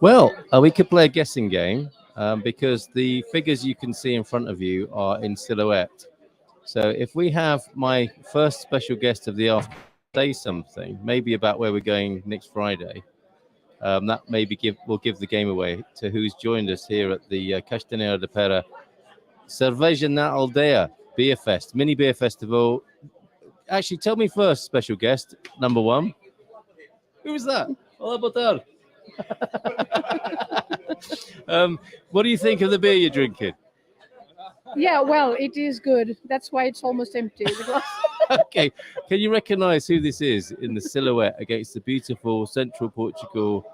Well, we could play a guessing game because the figures you can see in front of you are in silhouette. So if we have my first special guest of the afternoon say something, maybe about where we're going next Friday, that maybe will give the game away to who's joined us here at the Castanheira de Pera Cerveja na Aldeia Beer Fest, mini beer festival. Actually, tell me first, special guest, number one. Who was that? Olá, boa tarde. What do you think of the beer you're drinking? Yeah, well, it is good. That's why it's almost empty. Okay, can you recognize who this is in the silhouette against the beautiful central Portugal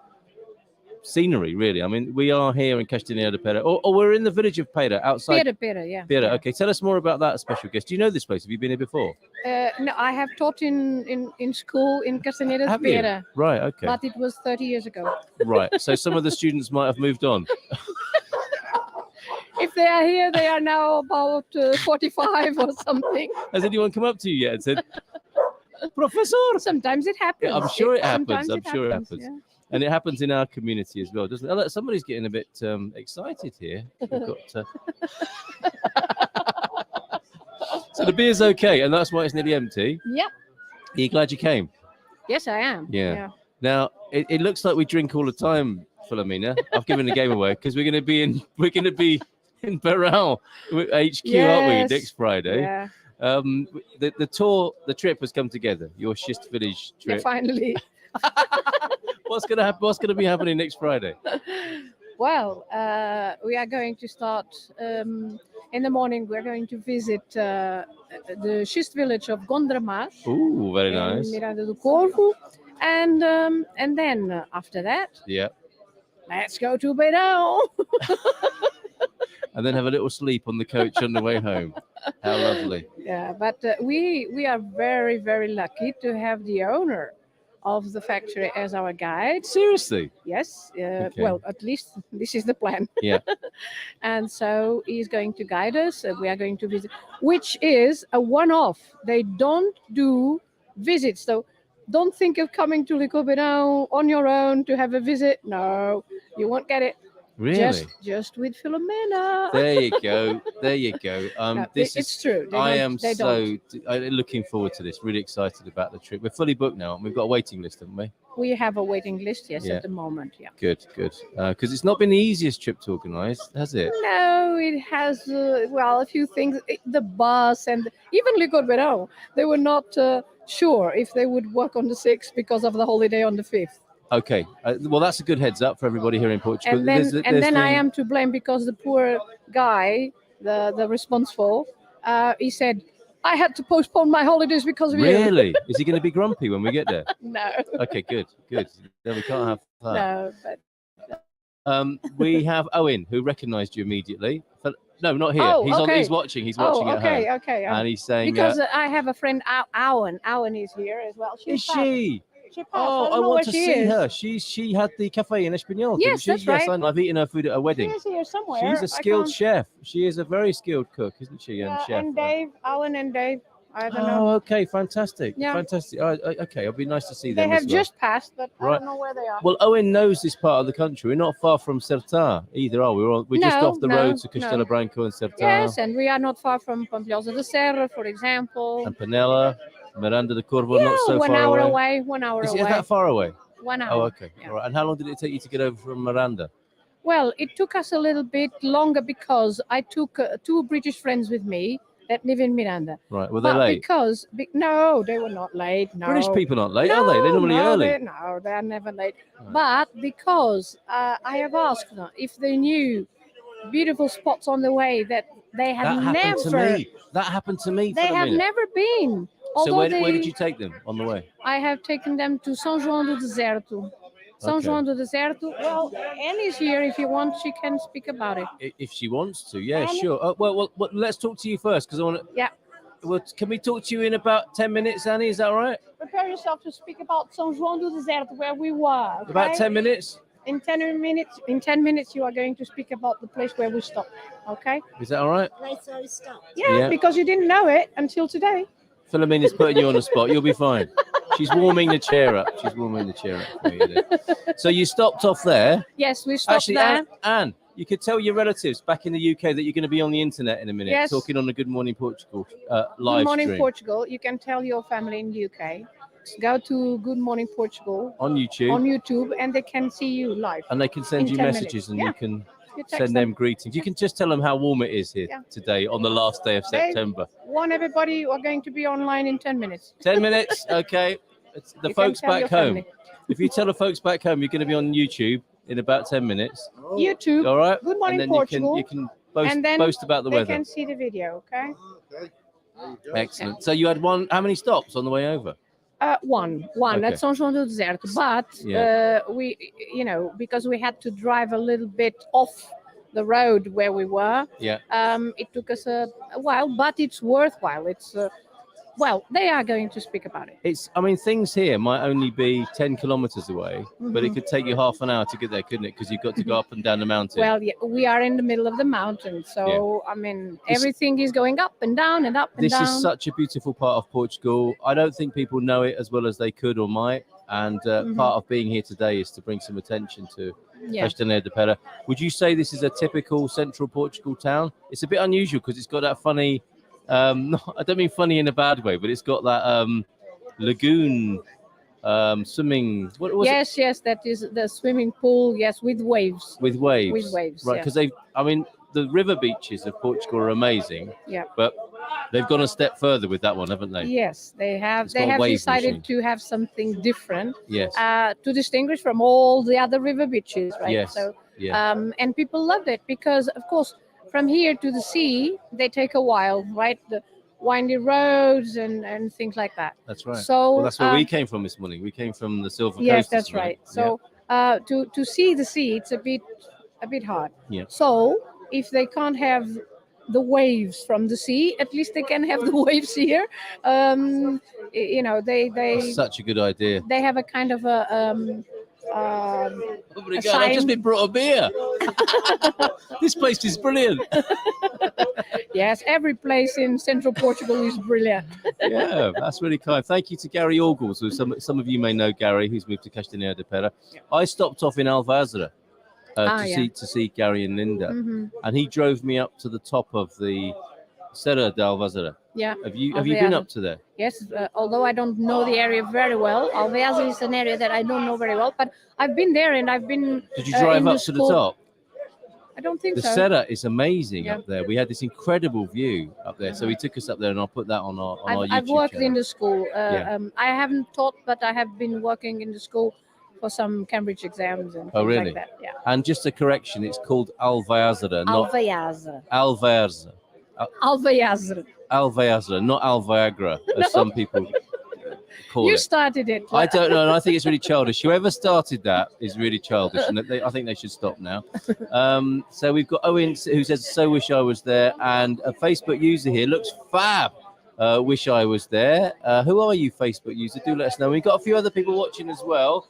scenery, really? I mean, we are here in Castanheira de Pera, or we're in the village of Pera, outside. Pera, yeah. Pera, yeah. okay. Tell us more about that special guest. Do you know this place? Have you been here before? No, I have taught in school in Castanheira de Have you? Pera. Right, okay. But it was 30 years ago. Right, so some of the students might have moved on. If they are here, they are now about 45 or something. Has anyone come up to you yet and said, Professor? Sometimes it happens. Yeah, I'm sure it happens. I'm sure it happens. Yeah. And it happens in our community as well, doesn't it? Oh, look, somebody's getting a bit excited here. We've got, So the beer's okay, and that's why it's nearly empty. Yep. Are you glad you came? Yes, I am. Yeah. Now it looks like we drink all the time, Philomena. I've given the game away because we're going to be in Barral HQ, yes. aren't we, next Friday? Yeah. The trip has come together. Your Schist Village trip. Yeah, finally. What's going to happen? What's going to be happening next Friday? Well, we are going to start in the morning. We're going to visit the Schist village of Gondramar. Ooh, very nice. In Miranda do Corvo, and then after that, yeah, let's go to Beirão. And then have a little sleep on the coach on the way home. How lovely. Yeah, but we are very, very lucky to have the owner of the factory as our guide. Seriously? Yes. Okay. Well, at least this is the plan. Yeah. And so he's going to guide us. We are going to visit, which is a one-off. They don't do visits. So don't think of coming to Licobeirão on your own to have a visit. No, you won't get it. Really? Just with Philomena. There you go. There you go. No, this it's is true. I am so looking forward to this. Really excited about the trip. We're fully booked now, and we've got a waiting list, haven't we? We have a waiting list, yes, Yeah. at the moment. Yeah. Good. Because it's not been the easiest trip to organise, has it? No, it has. A few things. The bus and even Licobeirão, they were not sure if they would work on the 6th because of the holiday on the 5th. Okay. Well, that's a good heads up for everybody here in Portugal. And then I am to blame because the poor guy, the responsible, he said, I had to postpone my holidays because of you. Really? Is he going to be grumpy when we get there? No. Okay, good. Then we can't have that. No, but... We have Owen, who recognised you immediately. No, not here. Oh, okay. He's watching. He's watching at home. Okay. And he's saying... Because I have a friend, Owen. Owen is here as well. Is she? She passed. Oh, I want to see her. She had the Café in Espanol. Yes, that's right. Yes, I've eaten her food at a wedding. She is here somewhere. She's a skilled chef. She is a very skilled cook, isn't she? Yeah, chef. and Dave, Owen and Dave. I don't know. Oh, okay, fantastic. Yeah. Fantastic. Okay, it'll be nice to see they them. They have as well. just passed, but I don't know where they are. Well, Owen knows this part of the country. We're not far from Sertã either, are we? We're just off the road to Castelo Branco and Sertã. Yes, and we are not far from Pampilhosa de Serra, for example. And Penela, Miranda de Corvo, not so far away. 1 hour away. 1 hour away. Is that far away? 1 hour. Oh, okay. Yeah. All right. And how long did it take you to get over from Miranda? Well, it took us a little bit longer because I took 2 British friends with me that live in Miranda. Right. Were they late? No, they were not late. No. British people aren't late, are they? They're normally early. They are never late. Right. But because I have asked them if they knew beautiful spots on the way that they had never. That happened to me. They have never been. So where did you take them on the way? I have taken them to São João do Deserto. São João do Deserto. Well, Annie's here. If you want, she can speak about it. If she wants to, yeah, Annie? Sure. Well, let's talk to you first because I want to. Yeah. Well, can we talk to you in about 10 minutes, Annie? Is that all right? Prepare yourself to speak about São João do Deserto, where we were. Okay? About 10 minutes. In 10 minutes, you are going to speak about the place where we stopped. Okay? Is that all right? Place where we stopped. Yeah, because you didn't know it until today. Philomena's putting you on the spot. You'll be fine. She's warming the chair up. She's warming the chair up for you. So you stopped off there. Yes, we stopped Actually, there. Anne, you could tell your relatives back in the UK that you're going to be on the internet in a minute, Yes. talking on the Good Morning Portugal live Good Morning stream Portugal. You can tell your family in UK. Go to Good Morning Portugal on YouTube, on YouTube, and they can see you live. and they can send in you 10 messages, minutes. and Yeah. you can You text send them greetings. You can just tell them how warm it is here Yeah. today on the last day of September. Want everybody who are going to be online in 10 minutes. 10 minutes, okay. It's the You can folks tell back your home. family. If you tell the folks back home you're going to be on YouTube in about 10 minutes, YouTube. all right? Good Morning and then Portugal. you can boast, and then boast about the they weather. can see the video, okay? Excellent. So you had how many stops on the way over? One Okay. at São João do Deserto, but Yeah. we, because we had to drive a little bit off the road where we were. Yeah. It took us a while, but it's worthwhile. It's they are going to speak about it. Things here might only be 10 kilometers away, but it Mhm. could take you half an hour to get there, couldn't it? Because you've got to go up and down the mountain. Well, yeah, we are in the middle of the mountain, so everything is going up and down and up and This down. is such a beautiful part of Portugal. I don't think people know it as well as they could or might. And part of being here today is to bring some attention to Castanheira de Pera. Would you say this is a typical central Portugal town? It's a bit unusual because it's got that funny, I don't mean funny in a bad way, but it's got that lagoon swimming. What was it? Yes, that is the swimming pool. Yes, with waves. With waves. With waves, Right, yeah. because the river beaches of Portugal are amazing. Yeah. But they've gone a step further with that one, haven't they? Yes, they have. It's They got a have wave decided machine. to have something different Yes. to distinguish from all the other river beaches, right? Yes. So, Yeah. and people love it because, of course, from here to the sea, they take a while, right? The windy roads and things like that. That's right. So Well, that's where we came from this morning. We came from the Silver Coast. yes, this that's morning. right. So to see the sea, it's a bit hard. Yeah. So if they can't have the waves from the sea, at least they can have the waves here. They That's such a good idea. they have a kind of a Oh my a God, I've just sign. been brought a beer. This place is brilliant. yes, every place in central Portugal is brilliant. Yeah, that's really kind. Thank you to Gary Orgles, who some of you may know Gary, who's moved to Castanheira de Pera. Yeah. I stopped off in Alvazra yeah. to see Gary and Linda, Mhm. and he drove me up to the top of the Serra de Alvazra. Yeah. Have you been Alvear. up to there? Yes, although I don't know the area very well. Alvear is an area that I don't know very well, but I've been there and I've been. Did you drive in up to the school- top? I don't think The so. Serra is amazing Yeah. up there. We had this incredible view up there, so he took us up there, and I'll put that on our YouTube I've worked channel. in the school. Yeah. I haven't taught, but I have been working in the school for some Cambridge exams and Oh, things really? like that. Yeah. And just a correction, it's called Alveazra, not Alvear. Alverza. Alvear. Alveazra, not Alviagra, as No. some people call You it. started it. I don't know, and I think it's really childish. Whoever started that is really childish, and I think they should stop now. So we've got Owen, who says, "So wish I was there," and a Facebook user here looks fab. Wish I was there. Who are you, Facebook user? Do let us know. We've got a few other people watching as well,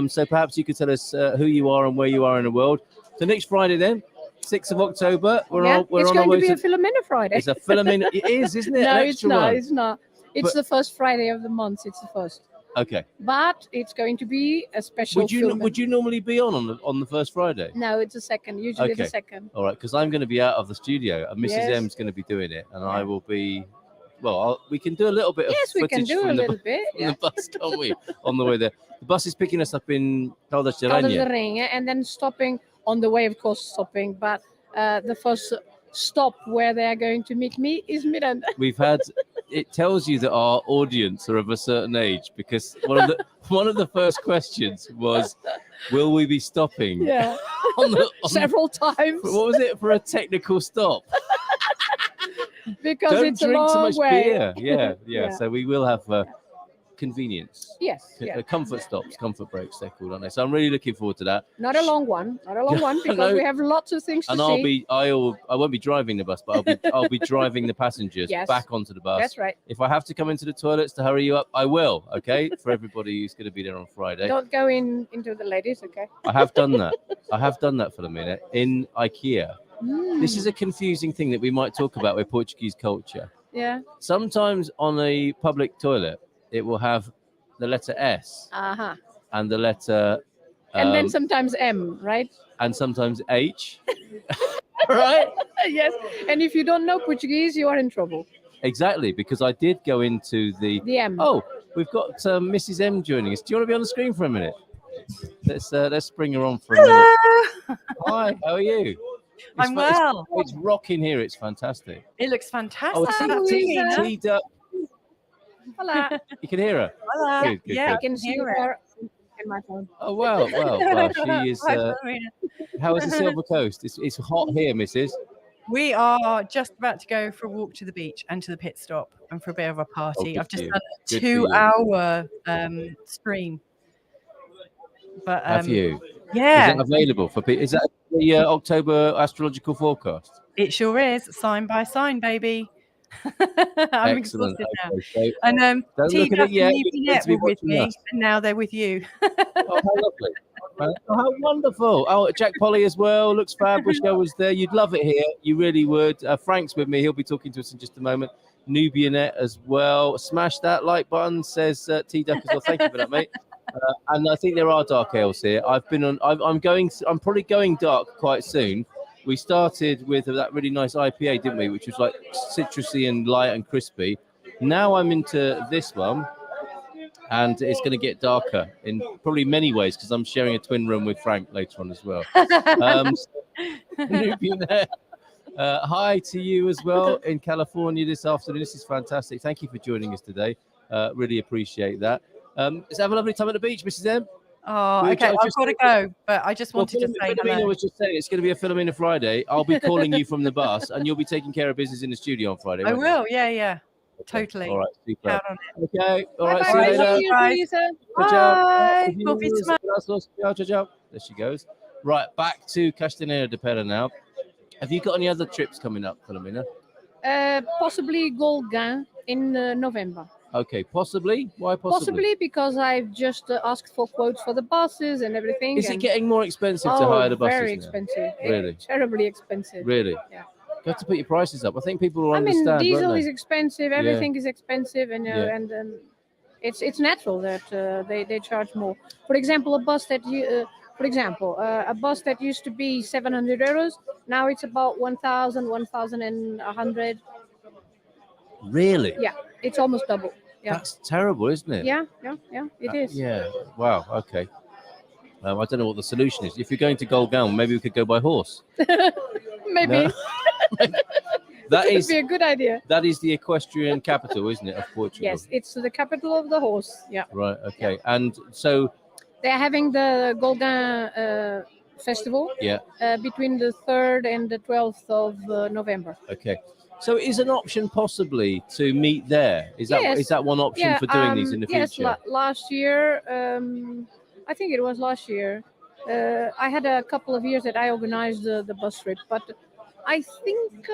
so perhaps you could tell us who you are and where you are in the world. So next Friday, then, 6th of October, we're Yeah, on it's our going way to be to. a Philomena Friday. It's a Philomena. It is, isn't it? no, An it's extra not. one. It's not. It's But- the first Friday of the month. It's the first. Okay. But it's going to be a special. Would you normally be on the first Friday? No, it's the second. Usually Okay. the second. All right, because I'm going to be out of the studio, and Mrs. Yes. M's going to be doing it, and I Yeah. will be. Well, we can do a little bit of Yes, we can footage do from a the, little bit. from Yeah. the bus, can't we? On the way there, the bus is picking us up in Caldas de Out of the Rainha. ring, and then stopping on the way, of course, stopping. But the first stop where they are going to meet me is Miranda. We've had. It tells you that our audience are of a certain age because one of the first questions was, "Will we be stopping?" Yeah, on several times what was it for a technical stop? because Don't it's a drink too long much way. beer. Yeah. Yeah. So we will have convenience. Yes, yeah. Comfort stops, comfort breaks, they're called, aren't they? So I'm really looking forward to that. Not a long one, because No. we have lots of things to And see. I won't be driving the bus, but I'll be driving the passengers Yes. back onto the bus. That's right. If I have to come into the toilets to hurry you up, I will. Okay, for everybody who's going to be there on Friday. Don't go into the ladies, okay? I have done that. For a minute in IKEA. This is a confusing thing that we might talk about with Portuguese culture. Yeah. Sometimes on a public toilet, it will have the letter S Uh-huh. and the letter And then um, sometimes M, right? and sometimes H. Right? Yes. And if you don't know Portuguese, you are in trouble. Exactly, because I did go into the. The M. Oh, we've got Mrs. M joining us. Do you want to be on the screen for a minute? Let's bring her on for a minute. Hello. Hi, how are you? I'm well. It's rocking here. It's fantastic. It looks Oh, fantastic. Hi, That's Louisa. Tina. T-Duck. Hola. You can hear her. Hello. Good, good, Yeah, I good. can see hear it. her in my phone. Oh wow. She is. Hi, Philomena. How is the Silver Coast? It's hot here, Mrs. We are just about to go for a walk to the beach and to the pit stop and for a bit of a party. good I've for just you. done a Good for you. 2-hour stream. But Have you? yeah, Is it available for people? Is that the October astrological forecast? it sure is. Sign by sign, baby. I'm Excellent. exhausted now. Okay, so And don't look at T-Duck it yet. and You're Nubi meant Net to be were with watching me, us. and now they're with you. Oh, how lovely. Oh, how wonderful. Oh, Jack Polly as well. Looks fab. Wish I was there. You'd love it here. You really would. Frank's with me. He'll be talking to us in just a moment. Nubianet as well. Smash that like button, says T-Duck as well. Thank you for that, mate. And I think there are dark ales here. I'm probably going dark quite soon. We started with that really nice IPA, didn't we? Which was like citrusy and light and crispy. Now I'm into this one, and it's going to get darker in probably many ways because I'm sharing a twin room with Frank later on as well. Nubian, hi to you as well in California this afternoon. This is fantastic. Thank you for joining us today. Really appreciate that. Let's have a lovely time at the beach, Mrs. M. Oh, We're okay. I've just- got to go, but I just wanted to say Philomena hello. was just saying it's going to be a Philomena Friday. I'll be calling you from the bus, and you'll be taking care of business in the studio on Friday. I won't you? will. Yeah. Okay. Totally. All right, super. Count on it. Okay, all right, Bye-bye. see you Bye. later. Thank you, Bye. Louisa. Ciao, ciao. Bye. Adios. Coffee smile. Gracias. Ciao, ciao, ciao. There she goes. Right, back to Castanheira de Pera now. Have you got any other trips coming up, Philomena? Possibly Golgan in November. Okay, possibly. Why Possibly because I've just asked for quotes for the buses and everything. Is it and- getting more expensive to hire the buses very now? expensive. Really? Terribly expensive. Really? Yeah. You have to put your prices up. I think people will I mean, understand, diesel won't is they? expensive. Everything is expensive, and Yeah. and it's natural that they charge more. For example, a bus that a bus that used to be 700 euros, now it's about 1,000, 1,100. Really? Yeah, it's almost double. Yeah. That's terrible, isn't it? Yeah, it is. Yeah. Wow. Okay. I don't know what the solution is. If you're going to Golgan, maybe we could go by horse. Maybe No? That it would is be a good idea. that is the equestrian capital, isn't it, of Portugal? Yes, it's the capital of the horse. Yeah, Right. Okay. And so, they're having the Golgan festival yeah. between the 3rd and the 12th of November. Okay. So, is an option possibly to meet there? Is Yes. that one option for doing these in the yes, future? last year, I think it was last year. I had a couple of years that I organized the bus trip, but I think,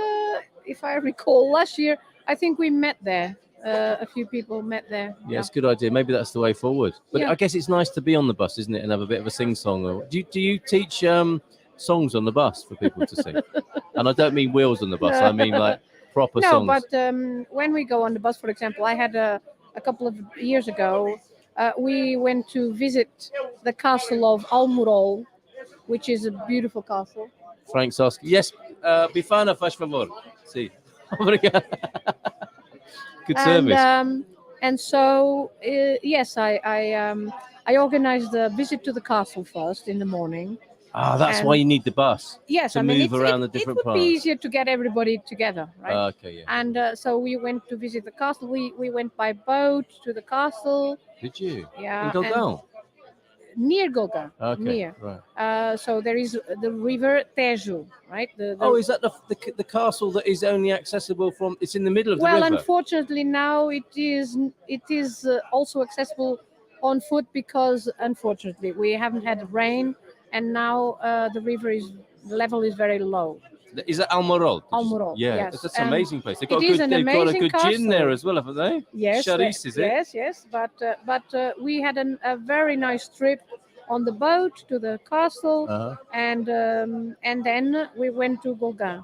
if I recall, last year I think we met there. A few people met there. Yeah, it's a good idea. Maybe that's the way forward. But Yeah. I guess it's nice to be on the bus, isn't it, and have a bit of a sing-song. Or do you teach songs on the bus for people to sing? And I don't mean wheels on the bus. I mean like proper No, songs. but when we go on the bus, for example, I had a couple of years ago, we went to visit the castle of Almorol, which is a beautiful castle. Frank's asking. Yes, Bifana, faz favor. Sí. Obrigado. Good service. And so, yes, I organized a visit to the castle first in the morning. That's why and- you need the bus. Yes, To I mean, move around the different it would be parts. easier to get everybody together, right? Okay, yeah. And so we went to visit the castle. We went by boat to the castle. Did you? Yeah, In Golgan? near Golgan. Okay, Near. right. So there is the river Tejo, right? Oh, is that the castle that is only accessible from? It's in the middle of well, the river. unfortunately, now it is also accessible on foot because unfortunately we haven't had rain, and now the level is very low. Is that Almorol? Almorol, Yeah, yes. that's an And amazing place. They've it got is an they've got a amazing good gin there castle. as well, haven't they? Yes, Charis, is it? yes. But we had a very nice trip on the boat to the castle, Uh-huh. and then we went to Golgan.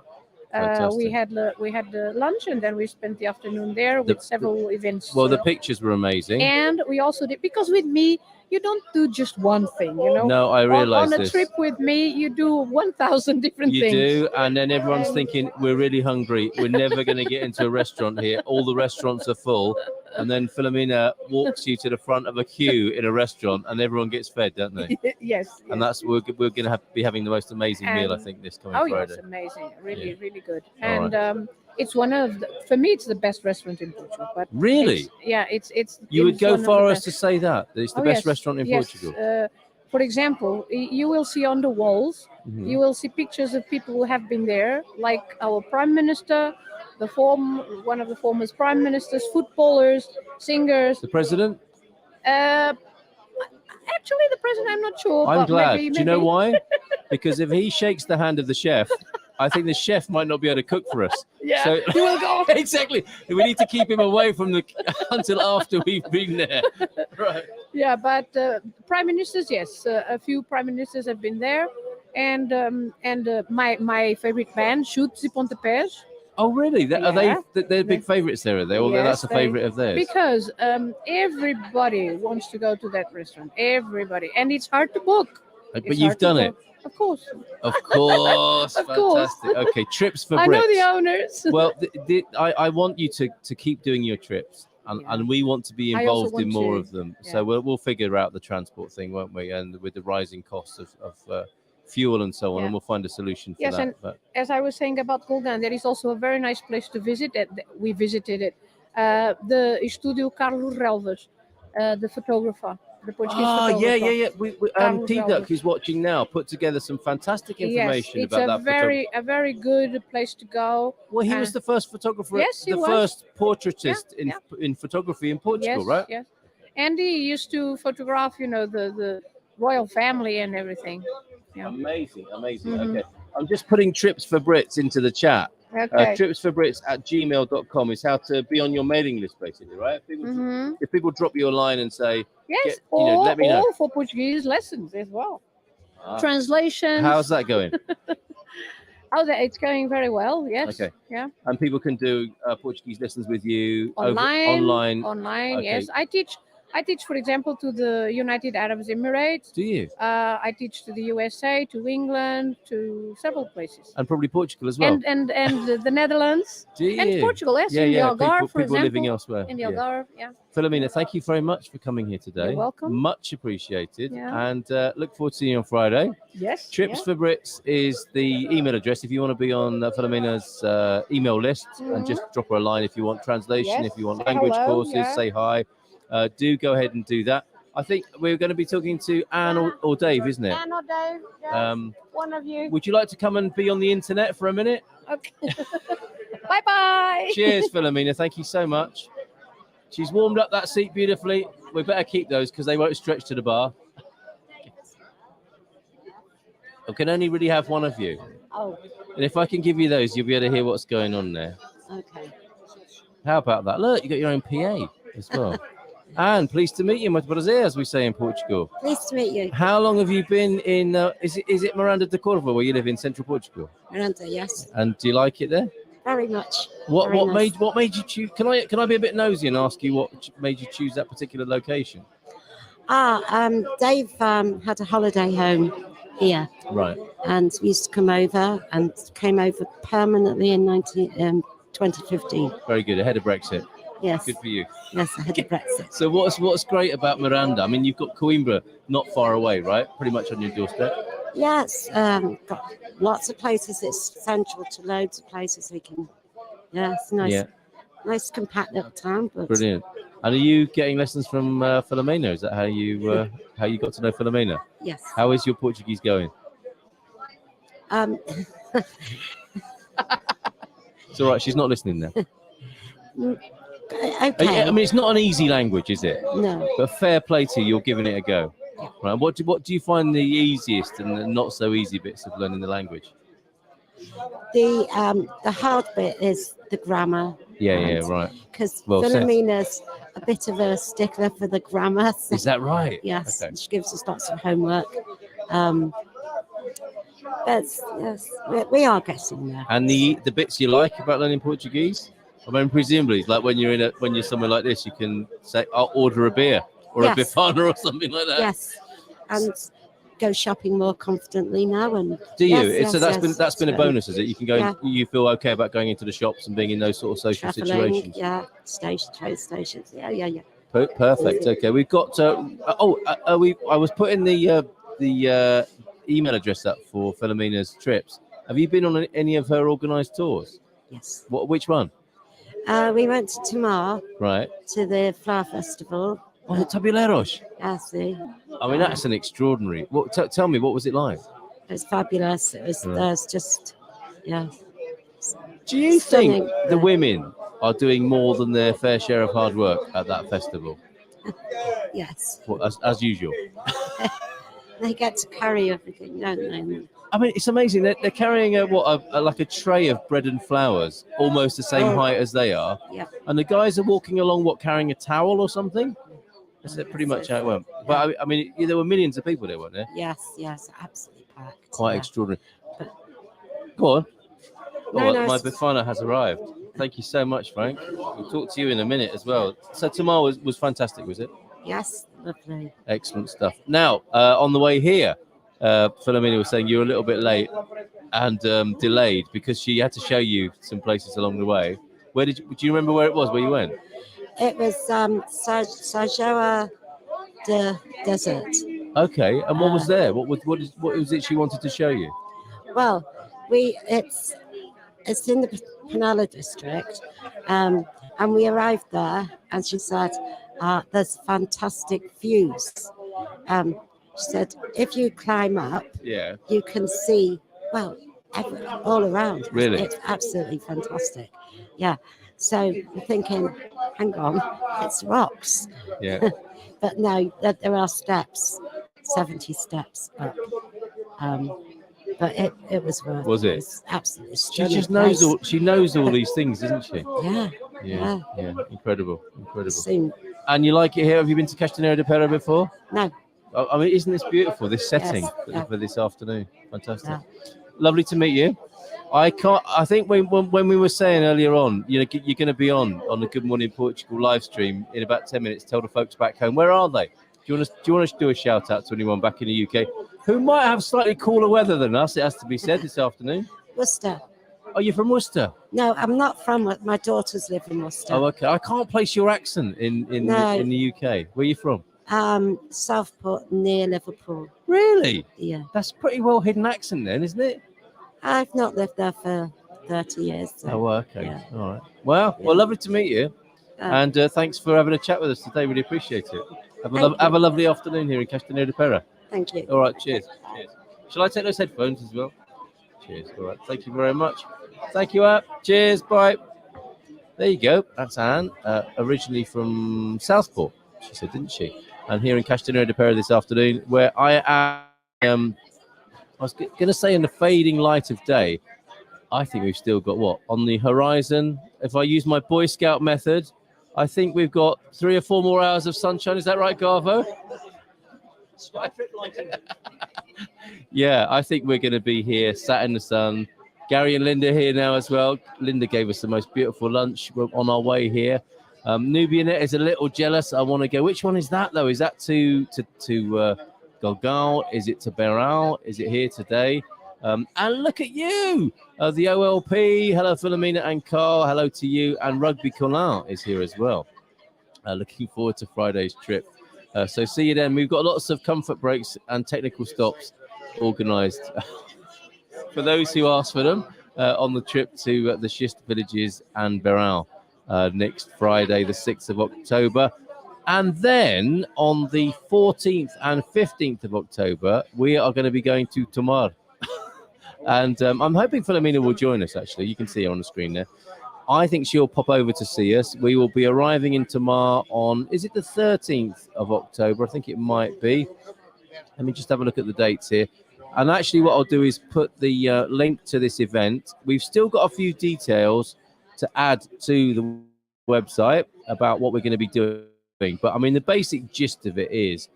We had the lunch, and then we spent the afternoon there with several events. Well, the pictures were amazing. And we also did, because with me, you don't do just one thing, you know. No, I realize on a this. trip with me, you do 1,000 different You things. do, and then everyone's thinking, we're really hungry. We're never going to get into a restaurant here. All the restaurants are full. And then Philomena walks you to the front of a queue in a restaurant, and everyone gets fed, don't they? Yes. And that's we're going to be having the most amazing meal, I think, this coming Friday. Yes, amazing, really, really good. All And it's one of for me, it's the best restaurant in Portugal. But really, it's. You would go one of far the as to say that it's the best restaurant in Portugal. For example, you will see on the walls, you will see pictures of people who have been there, like our prime minister, one of the former prime ministers, footballers, singers. The president? Actually, the president, I'm not sure. I'm but glad. maybe. Do you know why? Because if he shakes the hand of the chef, I think the chef might not be able to cook for us. Yeah, so, he will go. Exactly. We need to keep him away from until after we've been there. Right. Yeah, but prime ministers, yes, a few prime ministers have been there, and my favorite band, Chutes e Pontapés. Oh, really? They're big favourites there, are they? Or Yes, that's a favourite of theirs? Because everybody wants to go to that restaurant. Everybody, and it's hard to book. But you've done it. Of course. Of course. Of course. Fantastic. Okay, trips for Brits. I know the owners. Well, I want you to keep doing your trips, and we want to be involved in more of them. Yeah. So we'll figure out the transport thing, won't we? And with the rising costs of fuel and so on, and we'll find a solution for that. Yes, and as I was saying about Gulgan, there is also a very nice place to visit. We visited it. The Estúdio Carlos Relvas, the photographer. The Portuguese photographer. Yeah. T-Duck, who's watching now, put together some fantastic information about that. It's a very good place to go. Well, he was the first photographer, first portraitist in photography in Portugal, right? Yes. And he used to photograph, the royal family and everything. Yeah. Amazing. Mm-hmm. Okay, I'm just putting Trips for Brits into the chat. Okay. tripsforbrits@gmail.com is how to be on your mailing list, basically, right? If people drop you a line and say, yes, let me know. Or for Portuguese lessons as well. Translations. How's that going? It's going very well. Yes. Okay. Yeah. And people can do Portuguese lessons with you online. Okay. Yes, I teach, for example, to the United Arab Emirates. Do you? I teach to the USA, to England, to several places. And probably Portugal as well. And the Netherlands. Do you? And Portugal, yes. In the Algarve, for example. People living elsewhere. In the Algarve, yeah. Philomena, thank you very much for coming here today. You're welcome. Much appreciated. Yeah. And look forward to seeing you on Friday. Yes. Trips for Brits is the email address if you want to be on Philomena's email list, and just drop her a line if you want translation, if you want language courses, say hi. Do go ahead and do that. I think we're going to be talking to Anne or Dave, isn't it? Anne or Dave, yeah. One of you. Would you like to come and be on the internet for a minute? Okay. Bye-bye. Cheers, Philomena. Thank you so much. She's warmed up that seat beautifully. We better keep those because they won't stretch to the bar. I can only really have one of you. Oh. And if I can give you those, you'll be able to hear what's going on there. Okay. How about that? Look, you got your own PA as well. Anne, pleased to meet you, muito prazer, as we say in Portugal. Pleased to meet you. How long have you been in, is it Miranda de Corvo, where you live in central Portugal? Miranda, yes. And do you like it there? Very much. What made you choose, can I be a bit nosy and ask you what made you choose that particular location? Dave had a holiday home here. Right. And we used to come over and came over permanently in 2015. Very good, ahead of Brexit. Yes. Good for you. Yes, ahead of Brexit. So what's great about Miranda? I mean, you've got Coimbra not far away, right? Pretty much on your doorstep. Yes, got lots of places. It's central to loads of places we can. Yeah, it's nice. Yeah. Nice compact little town. But brilliant. And are you getting lessons from Philomena? Is that how you got to know Philomena? Yes. How is your Portuguese going? It's all right. She's not listening now. Okay. I mean, it's not an easy language, is it? No. But fair play to you, you're giving it a go. Right. What do you find the easiest and the not so easy bits of learning the language? The hard bit is the grammar. Yeah, right. Because Philomena's a bit of a stickler for the grammar. So is that right? Yes. Okay. She gives us lots of homework. But yes, we are getting there. And the bits you like about learning Portuguese? I mean, presumably, like when you're somewhere like this, you can say, "I'll order a beer or a Yes. bifana or something like that." Yes, and go shopping more confidently now. And Do you? Yes, So that's yes, been a bonus, is it? You can go. Yeah. You feel okay about going into the shops and being in those sort of social traveling. situations. Yeah, train stations. Yeah. Perfect. Okay, we've got. I was putting the email address up for Philomena's trips. Have you been on any of her organised tours? Yes. Which one? We went to Tamar Right. to the flower festival. Oh, the Tabuleiros. Yeah, see, I mean, that's an extraordinary. Tell me, what was it like? it was fabulous. It was. Right. There's just, yeah. Do you Stunning. think the women are doing more than their fair share of hard work at that festival? Yes. Well, as usual. They get to carry everything, don't they? I mean, it's amazing. They're carrying like a tray of bread and flowers, almost the same height as they are. Yeah. And the guys are walking along, carrying a towel or something? That's pretty much how it went. But I mean, there were millions of people there, weren't there? Yes, absolutely packed. Quite yeah. extraordinary. Go on. No, My Bifana has arrived. Thank you so much, Frank. We'll talk to you in a minute as well. So Tamar was fantastic, was it? Yes, lovely. Excellent stuff. Now, on the way here, Philomena was saying you were a little bit late and delayed because she had to show you some places along the way. Do you remember where it was, where you went? It was Sajoa Desert. Okay, and what was there? What was it she wanted to show you? Well, it's in the Penala district, and we arrived there, and she said, "There's fantastic views." She said, "If you climb up, you can see all around. Really, it's absolutely fantastic." Yeah. So we're thinking, hang on, it's rocks. Yeah. But no, there are steps, 70 steps up. But it was worth it. Was it? It was absolutely She stunning just knows place. she knows all these things, doesn't she? Yeah. Incredible. Soon. And you like it here? Have you been to Castanheira de Pera before? No. I mean, isn't this beautiful? This setting for this afternoon, fantastic. Lovely to meet you. I think when we were saying earlier on, you're going to be on the Good Morning Portugal live stream in about 10 minutes. Tell the folks back home, where are they? Do you want to do a shout out to anyone back in the UK who might have slightly cooler weather than us? It has to be said this afternoon. Worcester. Oh, you're from Worcester? No, I'm not from. My daughters live in Worcester. Oh, okay. I can't place your accent in the UK. Where are you from? Southport, near Liverpool. Really? Yeah. That's a pretty well hidden accent then, isn't it? I've not lived there for 30 years. So, oh, okay. Yeah. All right. Well, lovely to meet you. And thanks for having a chat with us today. Really appreciate it. Have a lovely afternoon here in Castanheira de Pera. Thank you. All right. Cheers. Shall I take those headphones as well? Cheers. All right. Thank you very much. Thank you, App. Cheers. Bye. There you go. That's Anne, originally from Southport, she said, didn't she? And here in Castanheira de Pera this afternoon, where I am, I was going to say in the fading light of day, I think we've still got on the horizon. If I use my Boy Scout method, I think we've got 3 or 4 more hours of sunshine. Is that right, Garvo? Yeah, I think we're going to be here, sat in the sun. Gary and Linda here now as well. Linda gave us the most beautiful lunch. We're on our way here. Nubianet is a little jealous. I want to go. Which one is that though? Is that to Golgal? Is it to Beral? Is it here today? And look at you, the OLP. Hello, Philomena and Carl. Hello to you. And Rugby Colin is here as well. Looking forward to Friday's trip. So see you then. We've got lots of comfort breaks and technical stops organised for those who ask for them on the trip to the Schist Villages and Beral next Friday, the 6th of October. And then on the 14th and 15th of October, we are going to be going to Tamar. And I'm hoping Philomena will join us, actually. You can see her on the screen there. I think she'll pop over to see us. We will be arriving in Tamar on, is it the 13th of October? I think it might be. Let me just have a look at the dates here. And actually what I'll do is put the link to this event. We've still got a few details to add to the website about what we're going to be doing. But I mean, the basic gist of it is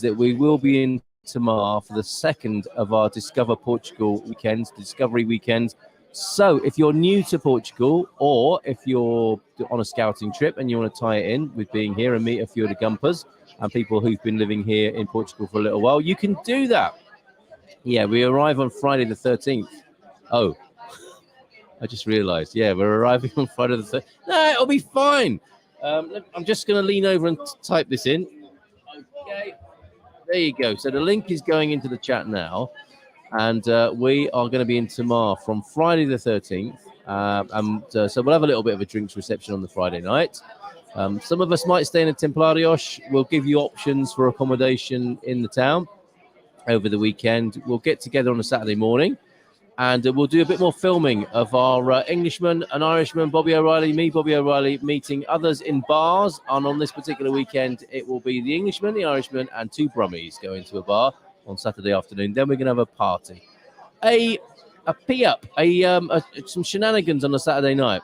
that we will be in Tamar for the second of our Discover Portugal weekends, Discovery weekends. So if you're new to Portugal, or if you're on a scouting trip and you want to tie it in with being here and meet a few of the Gumpers and people who've been living here in Portugal for a little while, you can do that. Yeah, we arrive on Friday the 13th. Oh, I just realized. Yeah, we're arriving on Friday the 13th. No, it'll be fine. I'm just going to lean over and type this in. Okay, there you go. So the link is going into the chat now. And we are going to be in Tamar from Friday the 13th. So we'll have a little bit of a drinks reception on the Friday night. Some of us might stay in a Templarios. We'll give you options for accommodation in the town over the weekend. We'll get together on a Saturday morning. And we'll do a bit more filming of our Englishman, an Irishman, Bobby O'Reilly, me, Bobby O'Reilly, meeting others in bars. And on this particular weekend, it will be the Englishman, the Irishman, and two Brummies going to a bar on Saturday afternoon. Then we're going to have a party, a pee-up, some shenanigans on a Saturday night.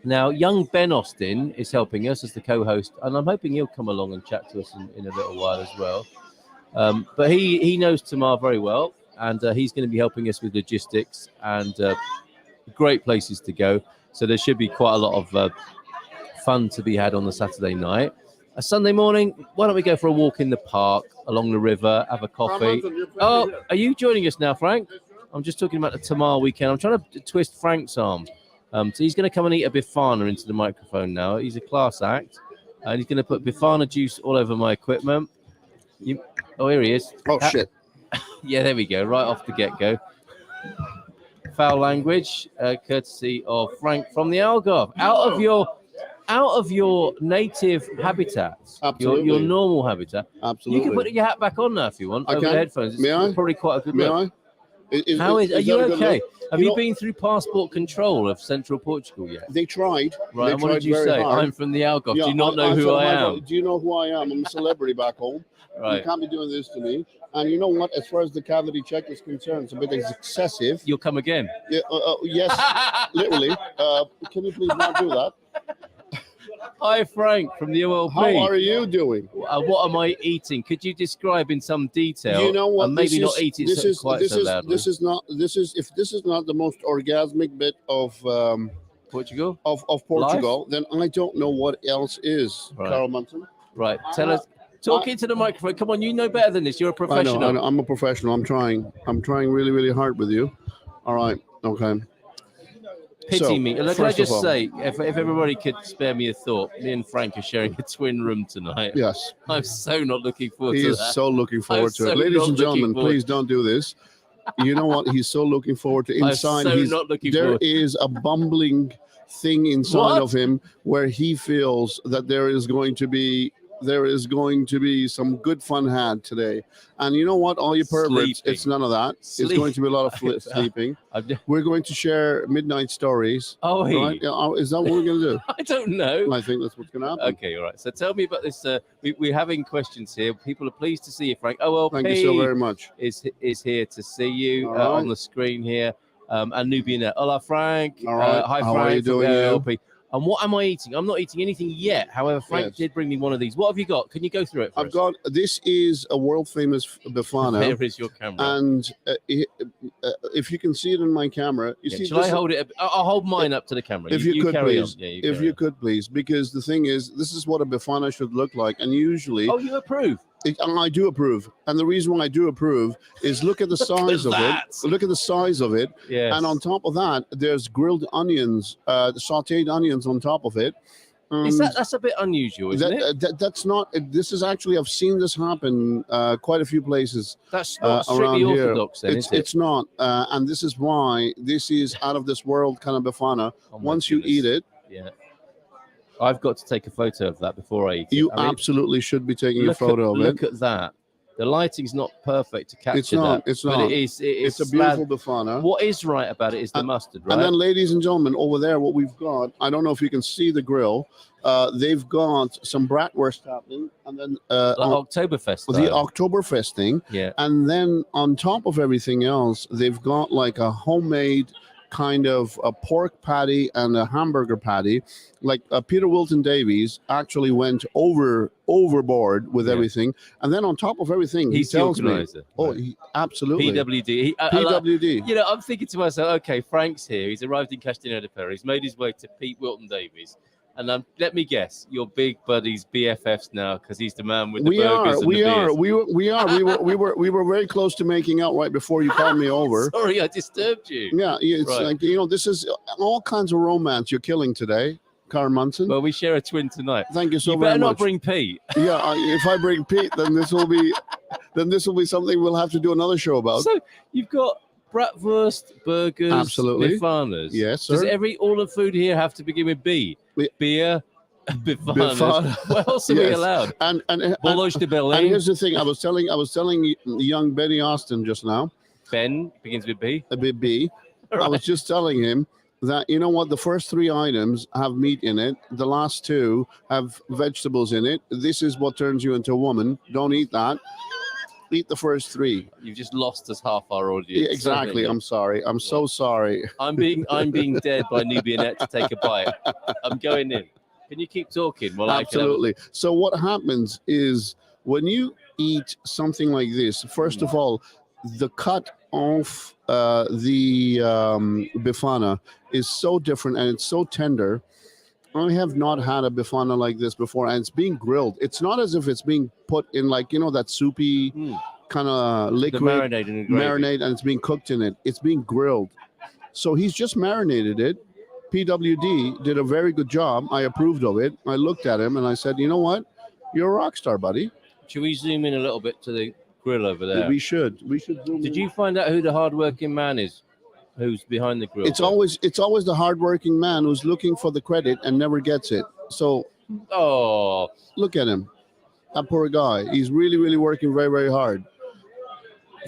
Now, young Ben Austin is helping us as the co-host, and I'm hoping he'll come along and chat to us in a little while as well. But he knows Tamar very well, and he's going to be helping us with logistics and great places to go. So there should be quite a lot of fun to be had on the Saturday night. A Sunday morning, why don't we go for a walk in the park, along the river, have a coffee? Oh, are you joining us now, Frank? I'm just talking about the Tamar weekend. I'm trying to twist Frank's arm. So he's going to come and eat a Bifana into the microphone now. He's a class act. And he's going to put Bifana juice all over my equipment. Oh, here he is. Oh, shit. Yeah, there we go. Right off the get-go. Foul language, courtesy of Frank from the Algarve. Out of your native habitat, your normal habitat. Absolutely. You can put your hat back on now if you want. I over can. the headphones. It's May I? probably quite a good May look. I? Are you okay? Have you know, been through passport control of Central Portugal yet? They tried. Right, They and what tried did you very say? hard. I'm from the Algarve. Yeah, Do you not know who I am? Do you know who I am? I'm a celebrity back home. Right. You can't be doing this to me. And you know what? As far as the cavity check is concerned, it's a bit excessive. You'll come again. Yeah, yes, literally. Can you please not do that? Hi, Frank from the OLP. How are you doing? What am I eating? Could you describe in some detail? You know what? And maybe not eat it quite so loudly. This is not the most orgasmic bit of Portugal. Of Portugal, then I don't know what else is. Right. Carl Munson. Right. Tell us. Talk into the microphone. Come on, you know better than this. You're a professional. I know. I'm a professional. I'm trying really, really hard with you. All right. Okay. Pity me. Can I just say, if everybody could spare me a thought, me and Frank are sharing a twin room tonight. Yes. I'm so not looking forward to that. He is so looking forward to it. Ladies and gentlemen, please don't do this. You know what? He's so looking forward to inside. There is a bumbling thing inside of him where he feels that there is going to be some good fun had today. And you know what? All you perverts, it's none of that. It's going to be a lot of sleeping. We're going to share midnight stories. Oh, right? Is that what we're going to do? I don't know. I think that's what's going to happen. Okay, all right. So tell me about this. We're having questions here. People are pleased to see you, Frank. OLP. Thank you so very much. Is here to see you right. on the screen here. And Nubian. Hola, Frank. All right. Hi, How Frank. are you doing? OLP. And what am I eating? I'm not eating anything yet. However, Frank did bring me one of these. What have you got? Can you go through it for us? This is a world famous Bifana. There is your camera. And if you can see it in my camera, shall I hold it? I'll hold mine up to the camera. If you could, please. Yeah, if you could, please. Because the thing is, this is what a Bifana should look like. And usually... Oh, you approve? I do approve. And the reason why I do approve is look at the size of it. Look at the size of it. Yes. And on top of that, there's grilled onions, sauteed onions on top of it. That's a bit unusual, isn't it? That's not. This is actually, I've seen this happen quite a few places. That's not strictly orthodox, then, is it? It's not. And this is why this is out of this world kind of Bifana. Once you eat it. Yeah. I've got to take a photo of that before I eat it. You absolutely should be taking a photo of it. Look at that. The lighting's not perfect to capture that. It's not. But it's a beautiful Bifana. What is right about it is the mustard, right? And then, ladies and gentlemen, over there, what we've got, I don't know if you can see the grill. They've got some bratwurst happening. And then Oktoberfest. The Oktoberfest thing. Yeah. And then on top of everything else, they've got like a homemade kind of a pork patty and a hamburger patty. Like Peter Wilton Davies actually went overboard with everything, and then on top of everything, He's he tells the me, organizer. "Oh, he, absolutely, PWD. PWD." You know, I'm thinking to myself, okay, Frank's here. He's arrived in Castanheira de Pera. He's made his way to Pete Wilton Davies. And let me guess, you're big buddies, BFFs now, because he's the man with the burgers and the beers. We were very close to making out right before you called me over. Sorry, I disturbed you. Yeah, it's Right. like, this is all kinds of romance you're killing today, Karen Munson. Well, we share a twin tonight. Thank you so You very better much. not bring Pete. Yeah, if I bring Pete, then this will be something we'll have to do another show about. So you've got bratwurst, burgers, Absolutely. bifanas. Yes, sir. Does all the food here have to begin with B? Beer, bifanas. Bifana. What else are we Yes. allowed? And Bologne de and Berlin. here's the thing. I was telling young Benny Austin just now, Ben begins with B. a bit B. I Right. was just telling him that, you know what, the first 3 items have meat in it. The last 2 have vegetables in it. This is what turns you into a woman. Don't eat that. Eat the first 3. You've just lost us half our audience. Yeah, exactly. I'm sorry. I'm so sorry. I'm being dared by Nubianette to take a bite. I'm going in. Can you keep talking? Well, Absolutely. So what happens is when you eat something like this, first of all, the cut off the bifana is so different and it's so tender. I have not had a bifana like this before, and it's being grilled. It's not as if it's being put in that soupy kind of liquid marinade, and it's being cooked in it. It's being grilled. So he's just marinated it. PWD did a very good job. I approved of it. I looked at him and I said, you know what? You're a rock star, buddy. Should we zoom in a little bit to the grill over there? We should zoom Did in. you find out who the hardworking man is? Who's behind the grill? It's always the hardworking man who's looking for the credit and never gets it. So look at him. That poor guy. He's really, really working very, very hard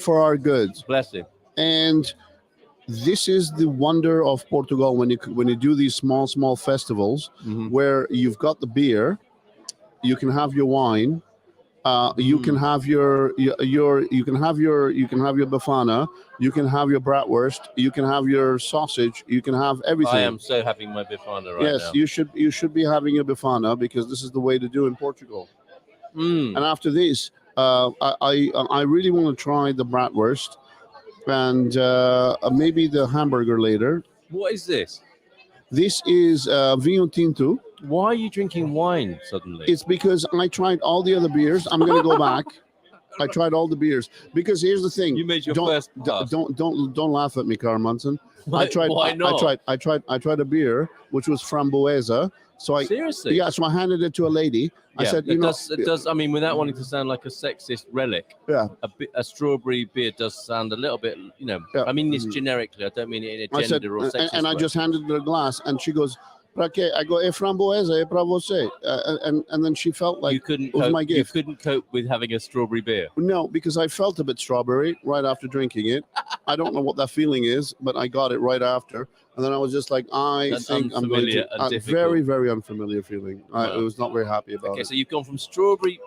for our goods. Bless him. And this is the wonder of Portugal when you do these small festivals where you've got the beer, you can have your wine, you can have your bifana, you can have your bratwurst, you can have your sausage, you can have everything. I am so having my bifana right now. Yes, you should be having your bifana because this is the way to do in Portugal. And after this, I really want to try the bratwurst and maybe the hamburger later. What is this? This is Vinho Tinto. Why are you drinking wine suddenly? It's because I tried all the other beers. I'm going to go back. I tried all the beers because here's the thing. You made your don't, first pass. Don't laugh at me, Carl Munson. Why not? I tried a beer which was framboesa. So Seriously? Yeah. So I handed it to a lady. I said, it does. I mean, without wanting to sound like a sexist relic, yeah, a strawberry beer does sound a little bit, Yeah. I mean this generically. I don't mean it in a gender or sexist and I way. just handed her a glass, and she goes, "Pra quê?" I go, framboesa, pra você. And then she felt like it was my gift. You couldn't cope with having a strawberry beer. No, because I felt a bit strawberry right after drinking it. I don't know what that feeling is, but I got it right after. And then I was just like, I think I'm going to... A very, very unfamiliar feeling. I was not very happy about it. Okay, so you've gone from strawberry...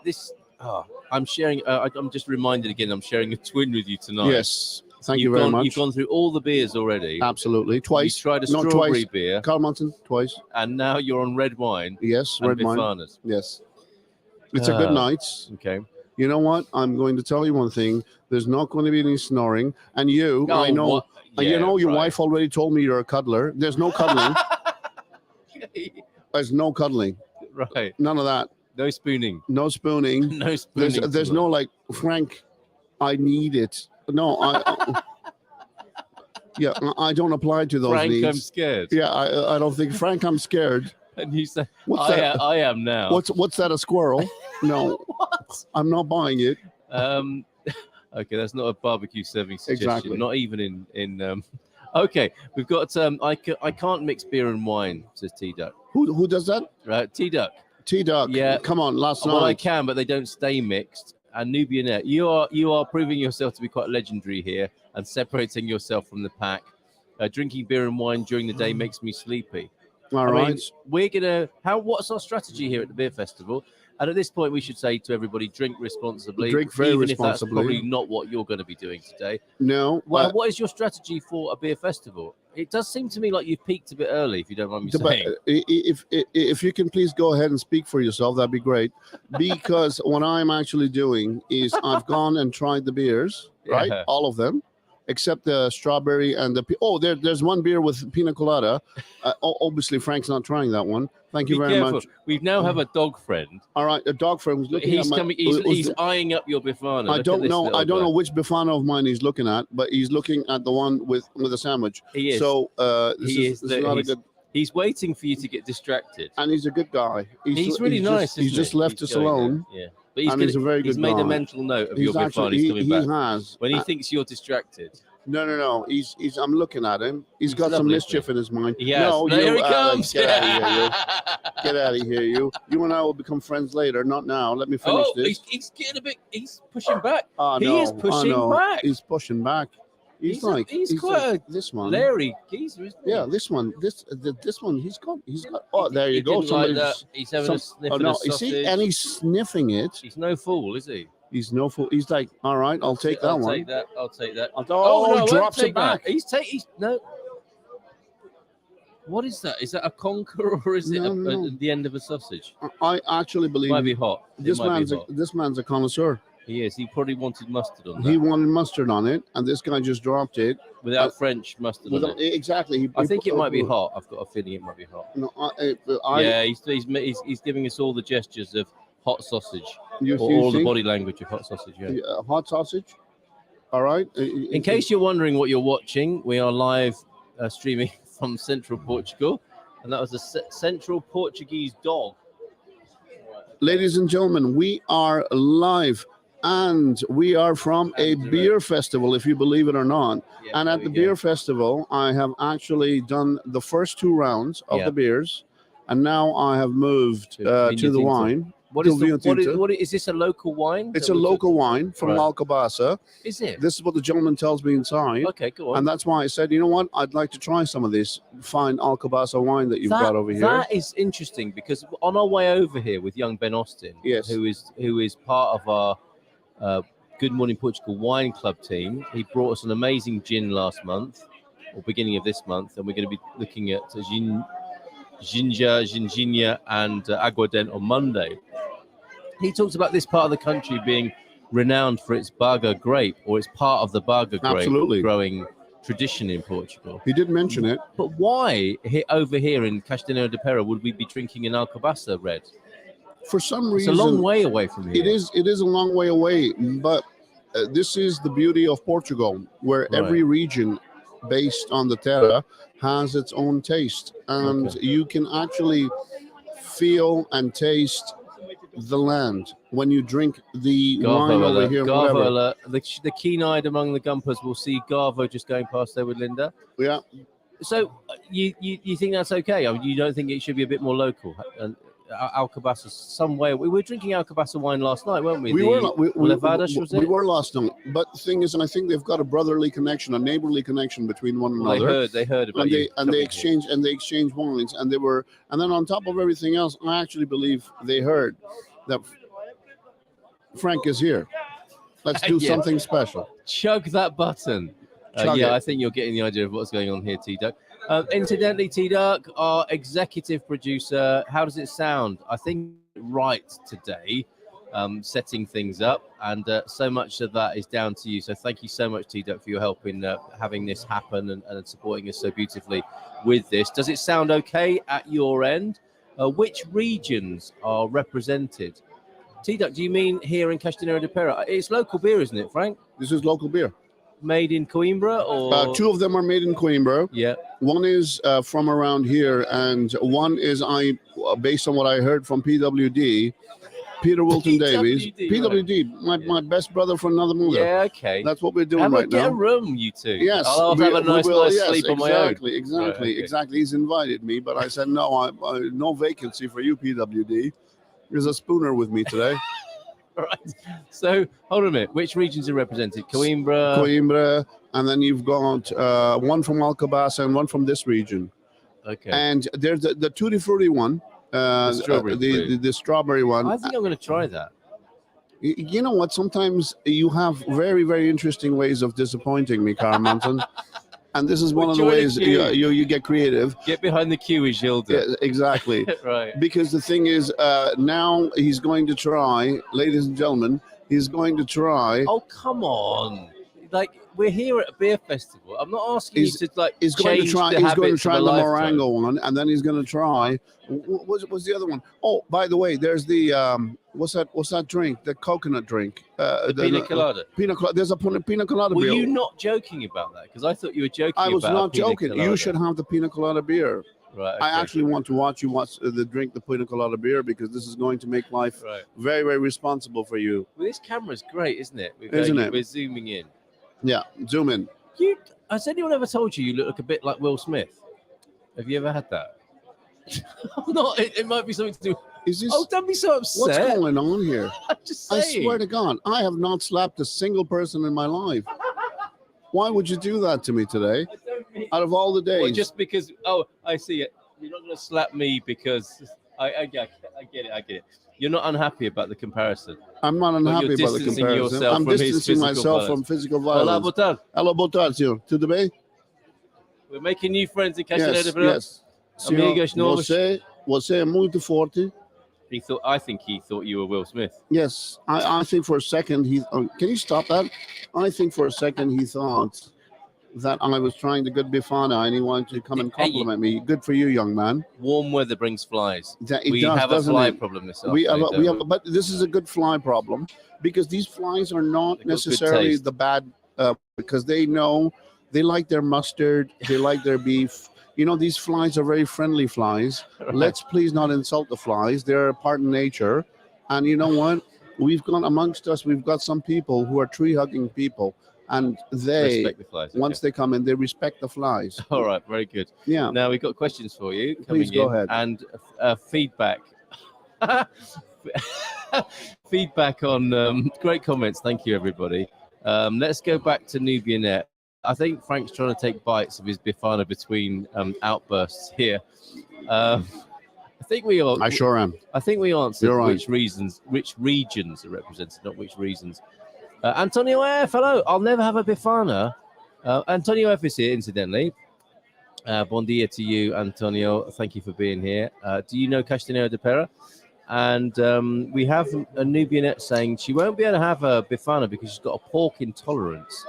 I'm sharing... I'm just reminded again, I'm sharing a twin with you tonight. Yes. Thank you very much. You've gone through all the beers already. Absolutely. Twice. You tried a Not strawberry twice. beer. Carl Munson, twice. And now you're on red wine. Yes, and red wine. bifanas. Yes. It's a good night. Okay. You know what? I'm going to tell you one thing. There's not going to be any snoring. And you, I know... What? Yeah, your wife already told me you're a cuddler. There's no cuddling. There's no cuddling. Right. None of that. No spooning. No spooning. No spooning. There's no like, Frank, I need it. No, I don't apply to those Frank, needs. I'm scared. Yeah, I don't think Frank, I'm scared. And you say, What's that? I am now. What's that? A squirrel? No, What? I'm not buying it. Okay, that's not a barbecue serving suggestion. Exactly. Not even in. Okay, we've got. I can't mix beer and wine, says T Duck. Who does that? Right, T Duck. T-Duck. Yeah. Come on, last night. Well, I can, but they don't stay mixed. And Nubianette, you are proving yourself to be quite legendary here and separating yourself from the pack. Drinking beer and wine during the day makes me sleepy. All right. We're gonna. What's our strategy here at the beer festival? And at this point, we should say to everybody, drink responsibly. Drink very even responsibly. If that's probably not what you're going to be doing today. No. Well, what is your strategy for a beer festival? It does seem to me like you've peaked a bit early, if you don't mind me But saying. if you can please go ahead and speak for yourself, that'd be great. Because what I'm actually doing is I've gone and tried the beers, right? Yeah. All of them, except the strawberry and there's one beer with pina colada. Obviously, Frank's not trying that one. Thank you Be very careful. much. We now have a dog friend. All right, a dog friend who's looking He's at my. coming. He's eyeing up your Bifana. I Look don't at this know. little I don't guy. know which Bifana of mine he's looking at, but he's looking at the one with a sandwich. He is. So this is not a good. He's waiting for you to get distracted. And he's a good guy. He's really nice. He's just left us alone. Yeah, but he's a very good He's made guy. a mental note of your Bifana. Actually, He's coming he back. has. When he thinks you're distracted. No. He's. I'm looking at him. He's got some lovely, mischief in his mind. He has. No, There he Alex, comes. get out of here, you. Get out of here, you. You and I will become friends later. Not now. Let me finish this. He's getting a bit. He's pushing back. He is pushing back. He's pushing back. He's quite like, this one. Larry geezer, isn't he? Yeah, this one. This one. He's got. Oh, there you go. Like that. He's having a sniff of no, the you sausage. see, and he's sniffing it. He's no fool, is he? He's no fool. He's like, all right, I'll take that one. I'll take that. Oh, no, drops it back. He's no. What is that? Is that a conker or is it the end of a sausage? I actually believe It might be hot. This man's a connoisseur. He is. He probably wanted mustard on that. He wanted mustard on it, and this guy just dropped it without French mustard on it. Exactly. I think it might be hot. I've got a feeling it might be hot. No, he's giving us all the gestures of hot sausage, you all see? the body language of hot sausage. Yeah. Hot sausage. All right. In case you're wondering what you're watching, we are live streaming from Central Portugal, and that was a Central Portuguese dog. Ladies and gentlemen, we are live. And we are from a beer festival, if you believe it or not. Yeah, and at the beer festival, I have actually done the first 2 rounds of the beers. And now I have moved to the wine. What is this, a local wine? It's a local wine from Alcobaça. Is it? This is what the gentleman tells me inside. Okay, go on. And that's why I said, you know what? I'd like to try some of this fine Alcobaça wine that you've got over here. That is interesting, because on our way over here with young Ben Austin, who is part of our Good Morning Portugal Wine Club team. He brought us an amazing gin last month, or beginning of this month, and we're going to be looking at gingia, and aguardente on Monday. He talks about this part of the country being renowned for its Baga grape, or it's part of the Baga grape growing tradition in Portugal. He did mention it. But why over here in Castanheira de Pera would we be drinking an Alcobaça red? For some reason, it's a long way away from here. It is a long way away, but this is the beauty of Portugal, where every region based on the terra has its own taste, and you can actually feel and taste the land when you drink the wine over here. Garvo, the keen-eyed among the gumpers will see Garvo just going past there with Linda. Yeah. So you think that's okay? I mean, you don't think it should be a bit more local? And Alcobaça somewhere. We were drinking Alcobaça wine last night, weren't we? We were last night. But the thing is, and I think they've got a brotherly connection, a neighborly connection between one another. They heard about and they exchange wines, and then on top of everything else, I actually believe they heard that Frank is here. Let's do something special. Chug that button. I think you're getting the idea of what's going on here, T-Duck. Incidentally, T-Duck, our executive producer, how does it sound? I think right today, setting things up, and so much of that is down to you. So thank you so much, T-Duck, for your help in having this happen and supporting us so beautifully with this. Does it sound okay at your end? Which regions are represented? T-Duck, do you mean here in Castanheira de Pera? It's local beer, isn't it, Frank? This is local beer. Made in Coimbra, or 2 of them are made in Coimbra. Yeah. One is from around here, and one is based on what I heard from PWD, Peter Wilton Davies. PWD, my best brother from another mother. Yeah, okay. That's what we're doing right now. Get a room, you two. Yes. I'll have a nice sleep on my own. Exactly. He's invited me, but I said no. No vacancy for you, PWD. There's a spooner with me today. Right. So hold on a minute. Which regions are represented? Coimbra, and then you've got one from Alcobaça and one from this region. Okay. And there's the Tutti Frutti one, the strawberry one. I think I'm going to try that. You know what? Sometimes you have very, very interesting ways of disappointing me, Carl Manton. And this is one of the ways you get creative. Get behind the queue, Gilda. Yeah, exactly. Right. Because the thing is, now he's going to try, ladies and gentlemen, he's going to try. Oh, come on. Like, we're here at a beer festival. I'm not asking you to, like, he's going to try the lifetime. Morango one, and then he's going to try. What's the other one? Oh, by the way, there's the what's that drink? The coconut drink. The pina colada. Pina colada. There's a pina colada beer. Were you not joking about that? Because I thought you were joking. I was not joking. Colada. You should have the pina colada beer. Right. Okay. I actually want to watch you drink the pina colada beer, because this is going to make life very, very responsible for you. Well, this camera's great, isn't it? Isn't it? We're zooming in. Yeah, zoom in. Has anyone ever told you look like a bit like Will Smith? Have you ever had that? Not. It might be something to do. Is this? Oh, don't be so upset. What's going on here? I'm just saying. I swear to God, I have not slapped a single person in my life. Why would you do that to me today? Out of all the days. Well, just because. Oh, I see it. You're not going to slap me because I get it. You're not unhappy about the comparison. I'm not unhappy about the comparison. I'm distancing myself from physical violence. Olá, boa tarde. Hello, boa tarde, senhor. Tudo bem? We're making new friends in Castanheira de Pera. Yes. Senhor, você é muito forte. I think he thought you were Will Smith. Yes, I think for a second can you stop that? I think for a second he thought that I was trying the good Bifana and he wanted to come and compliment me. Good for you, young man. Warm weather brings flies. We have a fly problem this afternoon. But this is a good fly problem, because these flies are not necessarily the bad, because they like their mustard, they like their beef. You know, these flies are very friendly flies. Right. Let's please not insult the flies. They're a part of nature. And you know what? We've got some people who are tree-hugging people. And they, respect the flies, once they come in, they respect the flies. All right, very good. Yeah. Now, we've got questions for you. Please go ahead. And feedback. Feedback on great comments. Thank you, everybody. Let's go back to Nubianet. I think Frank's trying to take bites of his Bifana between outbursts here. I think we are. I sure am. I think we answered You're right. which regions are represented, not which reasons. Antonio F, hello. I'll never have a Bifana. Antonio F is here, incidentally. Bon dia to you, Antonio. Thank you for being here. Do you know Castanheira de Pera? And we have a Nubianet saying she won't be able to have a Bifana because she's got a pork intolerance.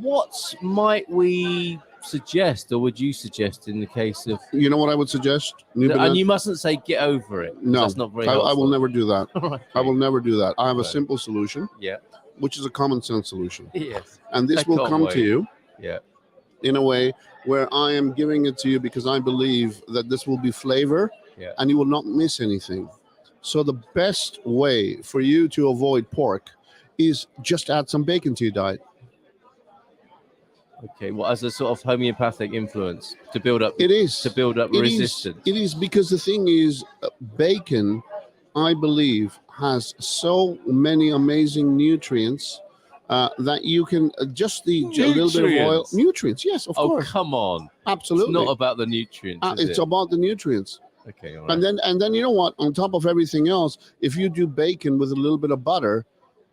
What might we suggest, or would you suggest in the case of... You know what I would suggest? And you mustn't say get over it. No, that's not very I will never do that. Right. I will never do that. I have a simple solution. Yeah. Which is a common sense solution. Yes. And this will come to you. Yeah. In a way where I am giving it to you because I believe that this will be flavor, and you will not miss anything. So the best way for you to avoid pork is just add some bacon to your diet. Okay, well, as a sort of homeopathic influence to build up. It is to build up resistance. It is because the thing is, bacon, I believe, has so many amazing nutrients that you can just a little bit of oil. Nutrients, yes, of course. Oh, come on! Absolutely, it's not about the nutrients. It's about the nutrients. Okay, all right. And then you know what? On top of everything else, if you do bacon with a little bit of butter,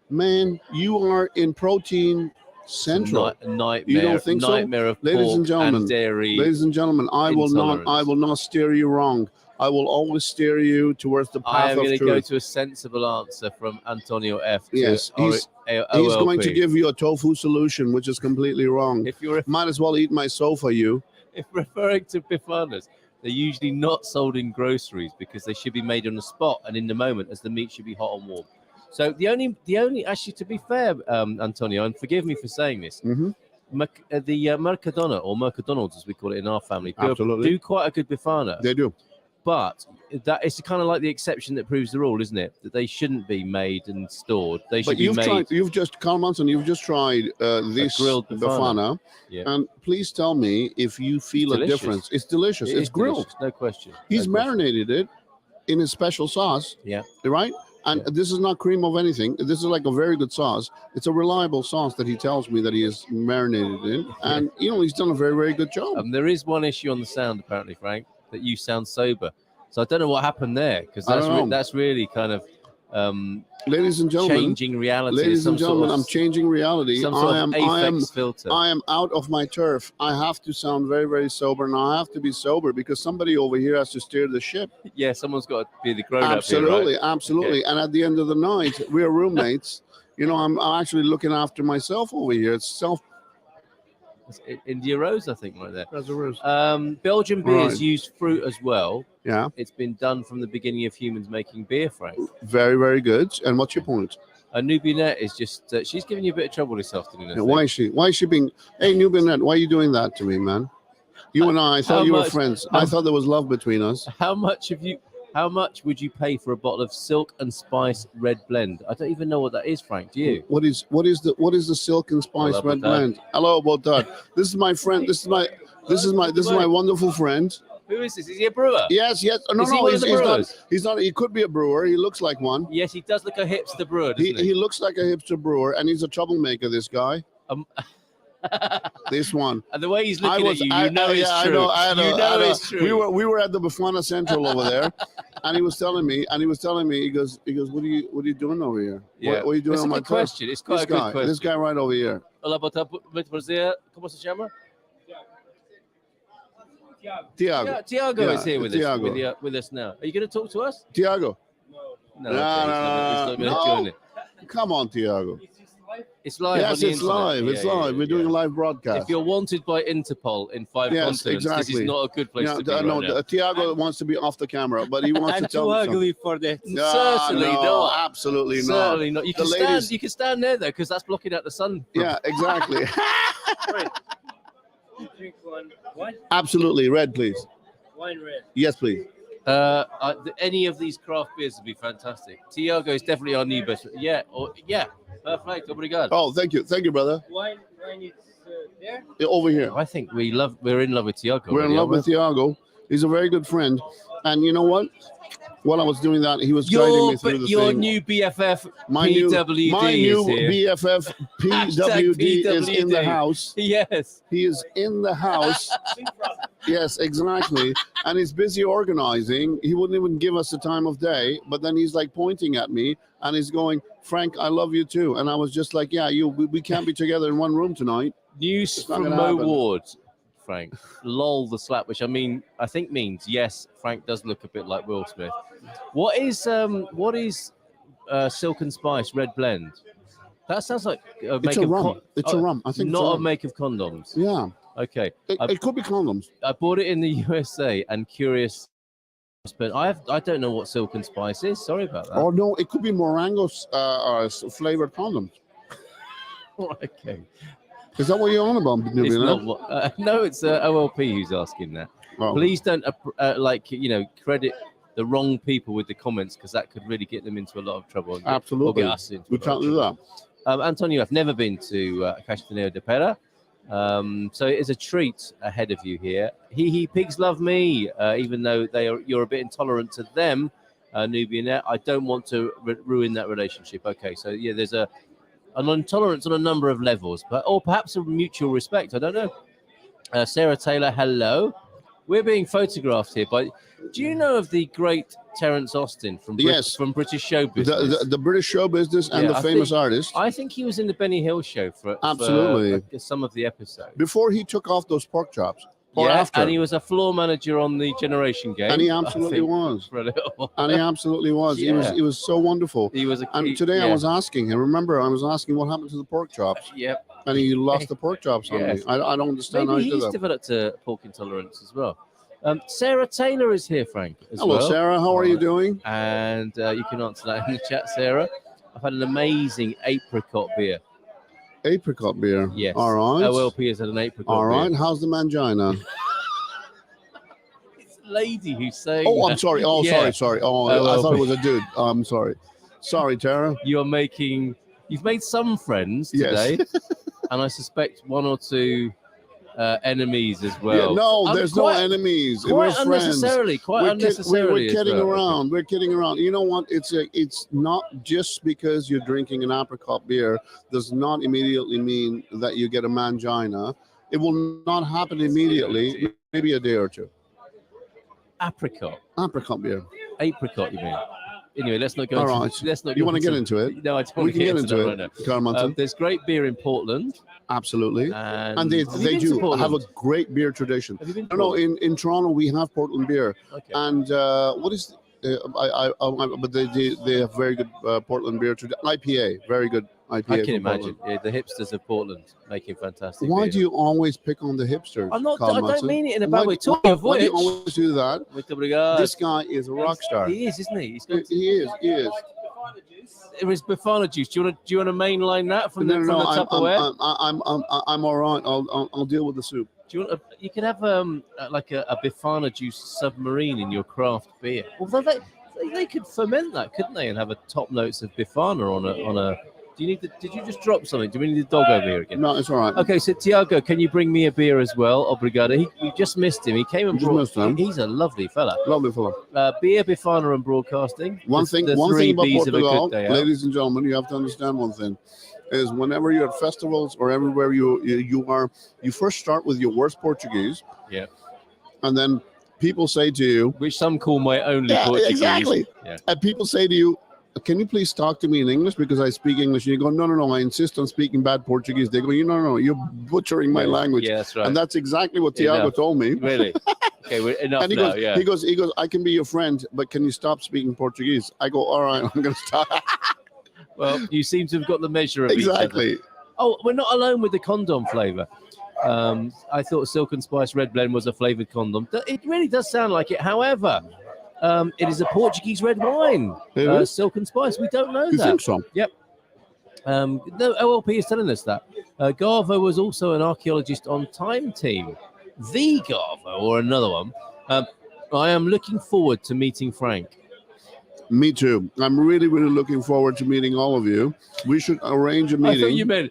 man, you are in protein central. Nightmare. You don't think nightmare so? Of ladies pork and gentlemen, and dairy. Ladies and gentlemen, I will not steer you wrong. I will always steer you towards the path of truth. I am going to go to a sensible answer from Antonio F. Yes, he's going to give you a tofu solution, which is completely wrong. Might as well eat my sofa, you. If referring to Bifanas, they're usually not sold in groceries because they should be made on the spot and in the moment, as the meat should be hot and warm. So the only actually, to be fair, Antonio, and forgive me for saying this, the Mercadona, or Mercadonald's as we call it in our family, do quite a good Bifana. They do. But that is kind of like the exception that proves the rule, isn't it? That they shouldn't be made and stored. They should be made. Carl Manson, you've just tried this grilled Bifana. Yeah. And please tell me if you feel a difference. It's delicious. It's grilled. Delicious. No question. He's marinated it in a special sauce. Yeah. Right? And this is not cream of anything. This is like a very good sauce. It's a reliable sauce that he tells me that he is marinated in. And, he's done a very, very good job. There is one issue on the sound, apparently, Frank, that you sound sober. So I don't know what happened there, because that's really kind of ladies and gentlemen, changing reality. ladies and gentlemen, I'm I'm changing reality. Some sort of Aphex filter. I am out of my turf. I have to sound very, very sober, and I have to be sober because somebody over here has to steer the ship. Yeah, someone's got to be the grown-up. Absolutely, here, right? absolutely. Okay. And at the end of the night, we're roommates. You know, I'm actually looking after myself over here. It's self. India Rose, I think, right there. That's a rose. Belgian beers Right. use fruit as well. Yeah, It's been done from the beginning of humans making beer, Frank. very, very good. And what's your point? Nubianette is just, she's giving you a bit of trouble this afternoon. I Yeah, why think. is she? Why is she being? Hey, Nubinet, why are you doing that to me, man? You and I thought How you were much- friends. how- I thought there was love between us. How much would you pay for a bottle of Silk and Spice Red Blend? I don't even know what that is, Frank. Do you? What is the Silk and Spice Hello, Red Botad. Blend? Hello, Botad. This is my friend. This is my wonderful friend. Who is this? Is he a brewer? Yes. No, Is he no. one of the He's not. brewers? He's not. He could be a brewer. He looks like one. Yes, he does look a hipster brewer, doesn't He looks like a hipster brewer, and he's a troublemaker. This guy. This one. And the way he's looking at you, you know it's yeah, true. I know. It's true. We were at the Bafana Central over there, and he was telling me. He goes. What are you doing over here? What are you doing It's on a my good turf? question. It's quite a good question. This guy right over here. Hola, muito prazer. ¿Cómo se llama? Tiago. Tiago is here with Tiago. us. With us now. Are you going to talk to us? Tiago. No. No, okay, he's not going to no. join it. Come on, Tiago. It's live. Yes, on the it's internet. live. It's Yeah, live. yeah, We're doing a yeah. live broadcast. If you're wanted by Interpol in 5 Yes, continents, this exactly. is not a good place to be no, right now. Tiago wants to be off the camera, but he wants to tell me something. for that. Certainly no, not. Absolutely not. Certainly not. You The can ladies- stand. You can stand there though, because that's blocking out the sun. Yeah, exactly. Drink one. Absolutely. Red, please. Wine red. Yes, please. Any of these craft beers would be fantastic. Tiago is definitely our new best. Yeah. Perfect. Obrigado. Oh, thank you, brother. Wine is there. Yeah, over here. I think we're in love with Tiago. We're in really, love with aren't we? Tiago. He's a very good friend, and you know what? While I was doing that, he was guiding me through the your thing. new BFF My new is here. BFF PWD is in the PWD. house. Yes. He is in the house. Yes, exactly. And he's busy organizing. He wouldn't even give us the time of day, but then he's like pointing at me and he's going, Frank, I love you too. And I was just like, yeah, we can't be together in one room tonight. News It's not from gonna Mo happen. Ward, Frank. Lol the slap, which I think means yes, Frank does look a bit like Will Smith. What is Silk and Spice Red Blend? That sounds like a It's make a of rum. It's a rum. I think it's a not a rum. make of condoms. Yeah. Okay. It could be condoms. I bought it in the USA and curious, but I don't know what Silk and Spice is. Sorry about that. Or no, it could be Morango flavored condoms. Okay. Is that what you're on about? It's Nubian, not what, no, it's OLP who's asking that. Oh. Please don't credit the wrong people with the comments because that could really get them into a lot of trouble. And Absolutely. get us into We a lot can't of do trouble. that. Antonio, I've never been to Castanheira de Pera. So it is a treat ahead of you here. He pigs love me, even though you're a bit intolerant to them, Nubian. I don't want to ruin that relationship. Okay, so yeah, there's an intolerance on a number of levels, or perhaps a mutual respect. I don't know. Sarah Taylor, hello. We're being photographed here by. Do you know of the great Terence Austin from from British show business? The British show business and Yeah, the famous artist. I think he was in the Benny Hill show for Absolutely. some of the episodes. Before he took off those pork chops. Or Yeah, after. and he was a floor manager on the Generation Game. And he I absolutely think, was. for a little while. And he absolutely was. Yeah. He was so wonderful. He was And today I was asking him. Remember, I was asking what happened to the pork chops. Yep. And he lost the pork chops on Yes. me. I don't understand Maybe how he did he's that. developed a pork intolerance as well. Sarah Taylor is here, Frank. As Hello, well. Sarah. How are you doing? And you can answer that in the chat, Sarah. I've had an amazing apricot beer. Apricot beer. Yes. All right. OLP has had an apricot All right. beer. How's the mangina? It's the lady who's saying Oh, I'm that. sorry. Oh, Yeah. sorry. Oh, I thought it was a dude. Oh, I'm sorry. Sorry, Tara. You've made some friends today, Yes. and I suspect one or two enemies as well. Yeah, no, there's no enemies. We're Quite friends. unnecessarily. Quite unnecessarily. We're as kidding well. around. We're kidding around. You know what? It's not just because you're drinking an apricot beer does not immediately mean that you get a mangina. It will not happen immediately. Maybe a day or two. Apricot. Apricot beer. Apricot, you mean? anyway, let's not go. All into, right. Let's not. You go want to get into into it? No, I don't We want can to get get into that it, right now. Carl Manson. There's great beer in Portland, Absolutely. And have you they been to do have a Portland? great beer tradition. Have you been to No, Portland? in Toronto we have Portland beer, Okay. and what is but they have very good Portland beer IPA, very good IPA. I can from imagine. Portland. Yeah, the hipsters of Portland making fantastic Why beer. do you always pick on the hipsters? I'm not. Carl I don't Manson? mean it in a Why bad way. do- Talking of Why do which, you always do that? muito obrigado. This guy is a rock star. He is, isn't he? He's got. He is. It was Befana juice. Do you want to mainline that from the Tupperware? I'm all right. I'll deal with the soup. Do you want? You could have like a Befana juice submarine in your craft beer. Although they could ferment that, couldn't they, and have a top notes of Befana on a. Do you need? Did you just drop something? Do we need the dog over here again? No, it's all right. Okay, so Tiago, can you bring me a beer as well? Obrigado. We just missed him. He came and Just missed him. He's a lovely fella. Lovely fellow. Beer, Befana, and broadcasting. One The thing three about Bs of a Portugal, good day out. ladies and gentlemen, you have to understand one thing: is whenever you're at festivals or everywhere you are, you first start with your worst Portuguese. Yeah. And then people say to you, Which some call my only Portuguese. exactly. Yeah. And people say to you, can you please talk to me in English because I speak English? And you go, no, I insist on speaking bad Portuguese. They go, no, you're butchering my language. Yeah, that's right. And that's exactly what Tiago Enough. told me. Really? Okay, we're enough And he now. goes, Yeah. he goes, I can be your friend, but can you stop speaking Portuguese? I go, all right, I'm going to stop. Well, you seem to have got the measure of each other. Exactly. Oh, we're not alone with the condom flavour. I thought Silk and Spice Red Blend was a flavoured condom. It really does sound like it. However, it is a Portuguese red wine. It is? Silk and Spice. We don't know You that. think so? Yep. The OLP is telling us that. Garvo was also an archaeologist on Time Team. The Garvo, or another one. I am looking forward to meeting Frank. Me too. I'm really, really looking forward to meeting all of you. We should arrange a meeting.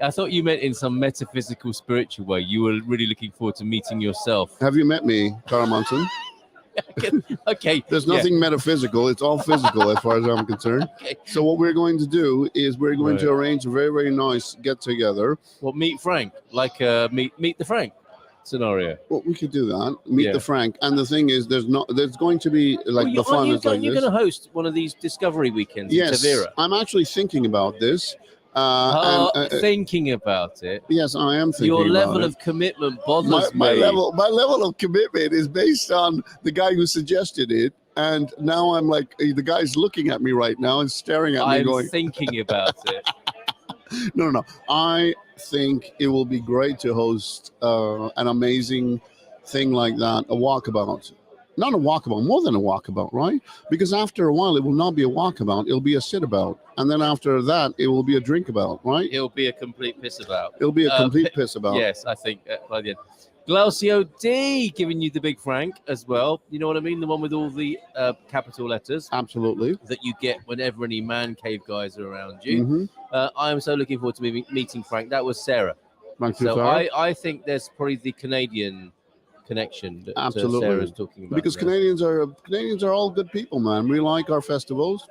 I thought you meant in some metaphysical, spiritual way. You were really looking forward to meeting yourself. Have you met me, Carl Manson? Okay. There's nothing metaphysical. It's all physical as far as I'm concerned. Okay. So what we're going to do is we're going to arrange a very, very nice get-together. Well, meet Frank, like meet the Frank scenario. Well, we could do that. Meet the Frank. And the thing is, there's going to be like the fun is like You're this. going to host one of these discovery weekends in Yes, Tavira. I'm actually thinking about this. Thinking about it. Yes, I am thinking Your about level it. of commitment bothers my me. level of commitment is based on the guy who suggested it, and now I'm like the guy's looking at me right now and staring at me, I'm going, thinking about it. No. I think it will be great to host an amazing thing like that, a walkabout. Not a walkabout, more than a walkabout, right? Because after a while, it will not be a walkabout; it'll be a sit-about, and then after that, it will be a drink-about, right? It'll be a complete piss about. It'll be a complete piss-about. Yes, I think by the end. Glacio D giving you the big Frank as well. You know what I mean? The one with all the capital letters. Absolutely. That you get whenever any man cave guys are around you. Mm-hmm. I am so looking forward to meeting Frank. That was Sarah. Thank you, so Sarah. I think there's probably the Canadian connection that Absolutely. Sarah's talking about. Because Canadians are all good people, man. We like our festivals.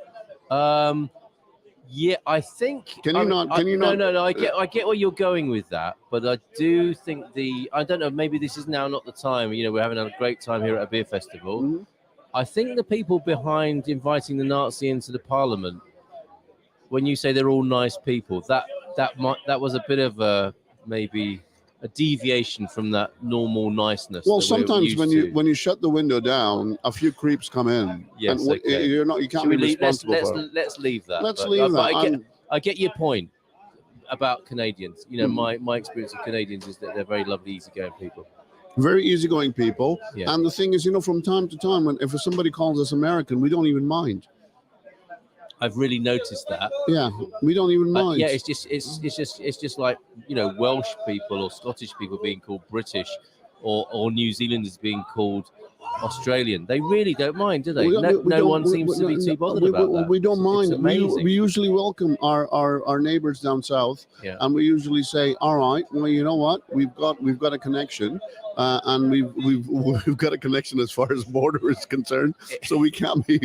Yeah, I think. Can you not? No. I get where you're going with that, but I do think I don't know. Maybe this is now not the time. You know, we're having a great time here at a beer festival. Mm-hmm. I think the people behind inviting the Nazi into the Parliament, when you say they're all nice people, that was a bit of a maybe a deviation from that normal niceness. Well, sometimes when you shut the window down, a few creeps come in. Yes, and okay. You can't be responsible for it. Let's leave that. Let's leave that. I get your point about Canadians. You know, my experience of Canadians is that they're very lovely, easygoing people. Very easygoing people. Yeah. And the thing is, from time to time, if somebody calls us American, we don't even mind. I've really noticed that. Yeah, we don't even mind. Yeah, it's just like Welsh people or Scottish people being called British, or New Zealanders being called Australian. They really don't mind, do they? No one seems to be too bothered about that. We don't mind. It's amazing. We usually welcome our neighbors down south, and we usually say, "All right, well, you know what? We've got a connection, and we've got a connection as far as border is concerned, so we can't be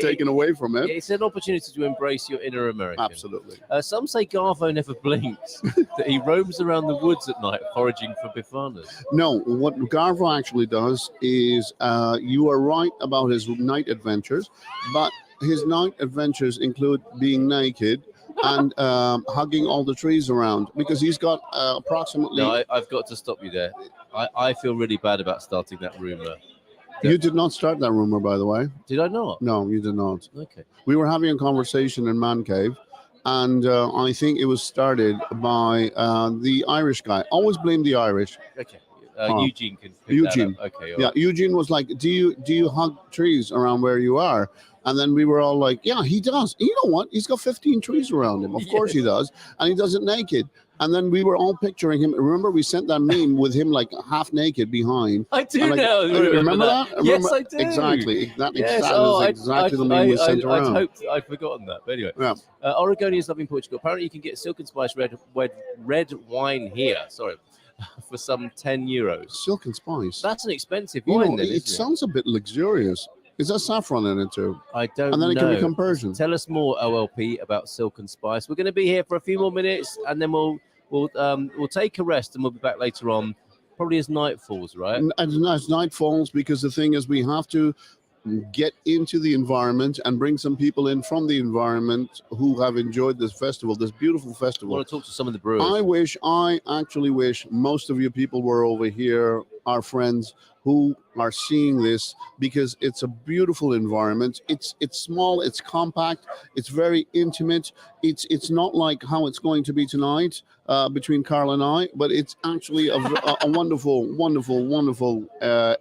taken away from it." It's an opportunity to embrace your inner American. Absolutely. Some say Garvo never blinks; that he roams around the woods at night foraging for bifanas. No, what Garvo actually does is, you are right about his night adventures, but his night adventures include being naked and hugging all the trees around because he's got approximately. No, I've got to stop you there. I feel really bad about starting that rumor. You did not start that rumor, by the way. Did I not? No, you did not. Okay. We were having a conversation in Man Cave, and I think it was started by the Irish guy. Always blame the Irish. Okay. Eugene can pick Eugene. that up. Okay. Yeah, Eugene was like, do you hug trees around where you are? And then we were all like, yeah, he does. You know what? He's got 15 trees around him. Of course he does. And he does it naked. And then we were all picturing him. Remember, we sent that meme with him like half naked behind. I do like, know. Remember that? Yes, I do. Exactly. That Yes. is exactly the meme we sent around. I'd hoped I'd forgotten that. But anyway, Yeah. Oregonians loving Portugal. Apparently, you can get Silk and Spice red wine here. Sorry, for some €10. Silk and Spice. That's an expensive You wine. know, Then, it isn't sounds a bit luxurious. Is there saffron in it too? I don't know. And then it can become Persian. Tell us more, OLP, about Silk and Spice. We're going to be here for a few more minutes, and then we'll take a rest, and we'll be back later on, probably as night falls, right? And as night falls, because the thing is, we have to get into the environment and bring some people in from the environment who have enjoyed this festival, this beautiful I festival. want to talk to some of the brewers. I actually wish most of you people were over here, our friends who are seeing this, because it's a beautiful environment. It's small, it's compact, it's very intimate. It's not like how it's going to be tonight between Carl and I, but it's actually a wonderful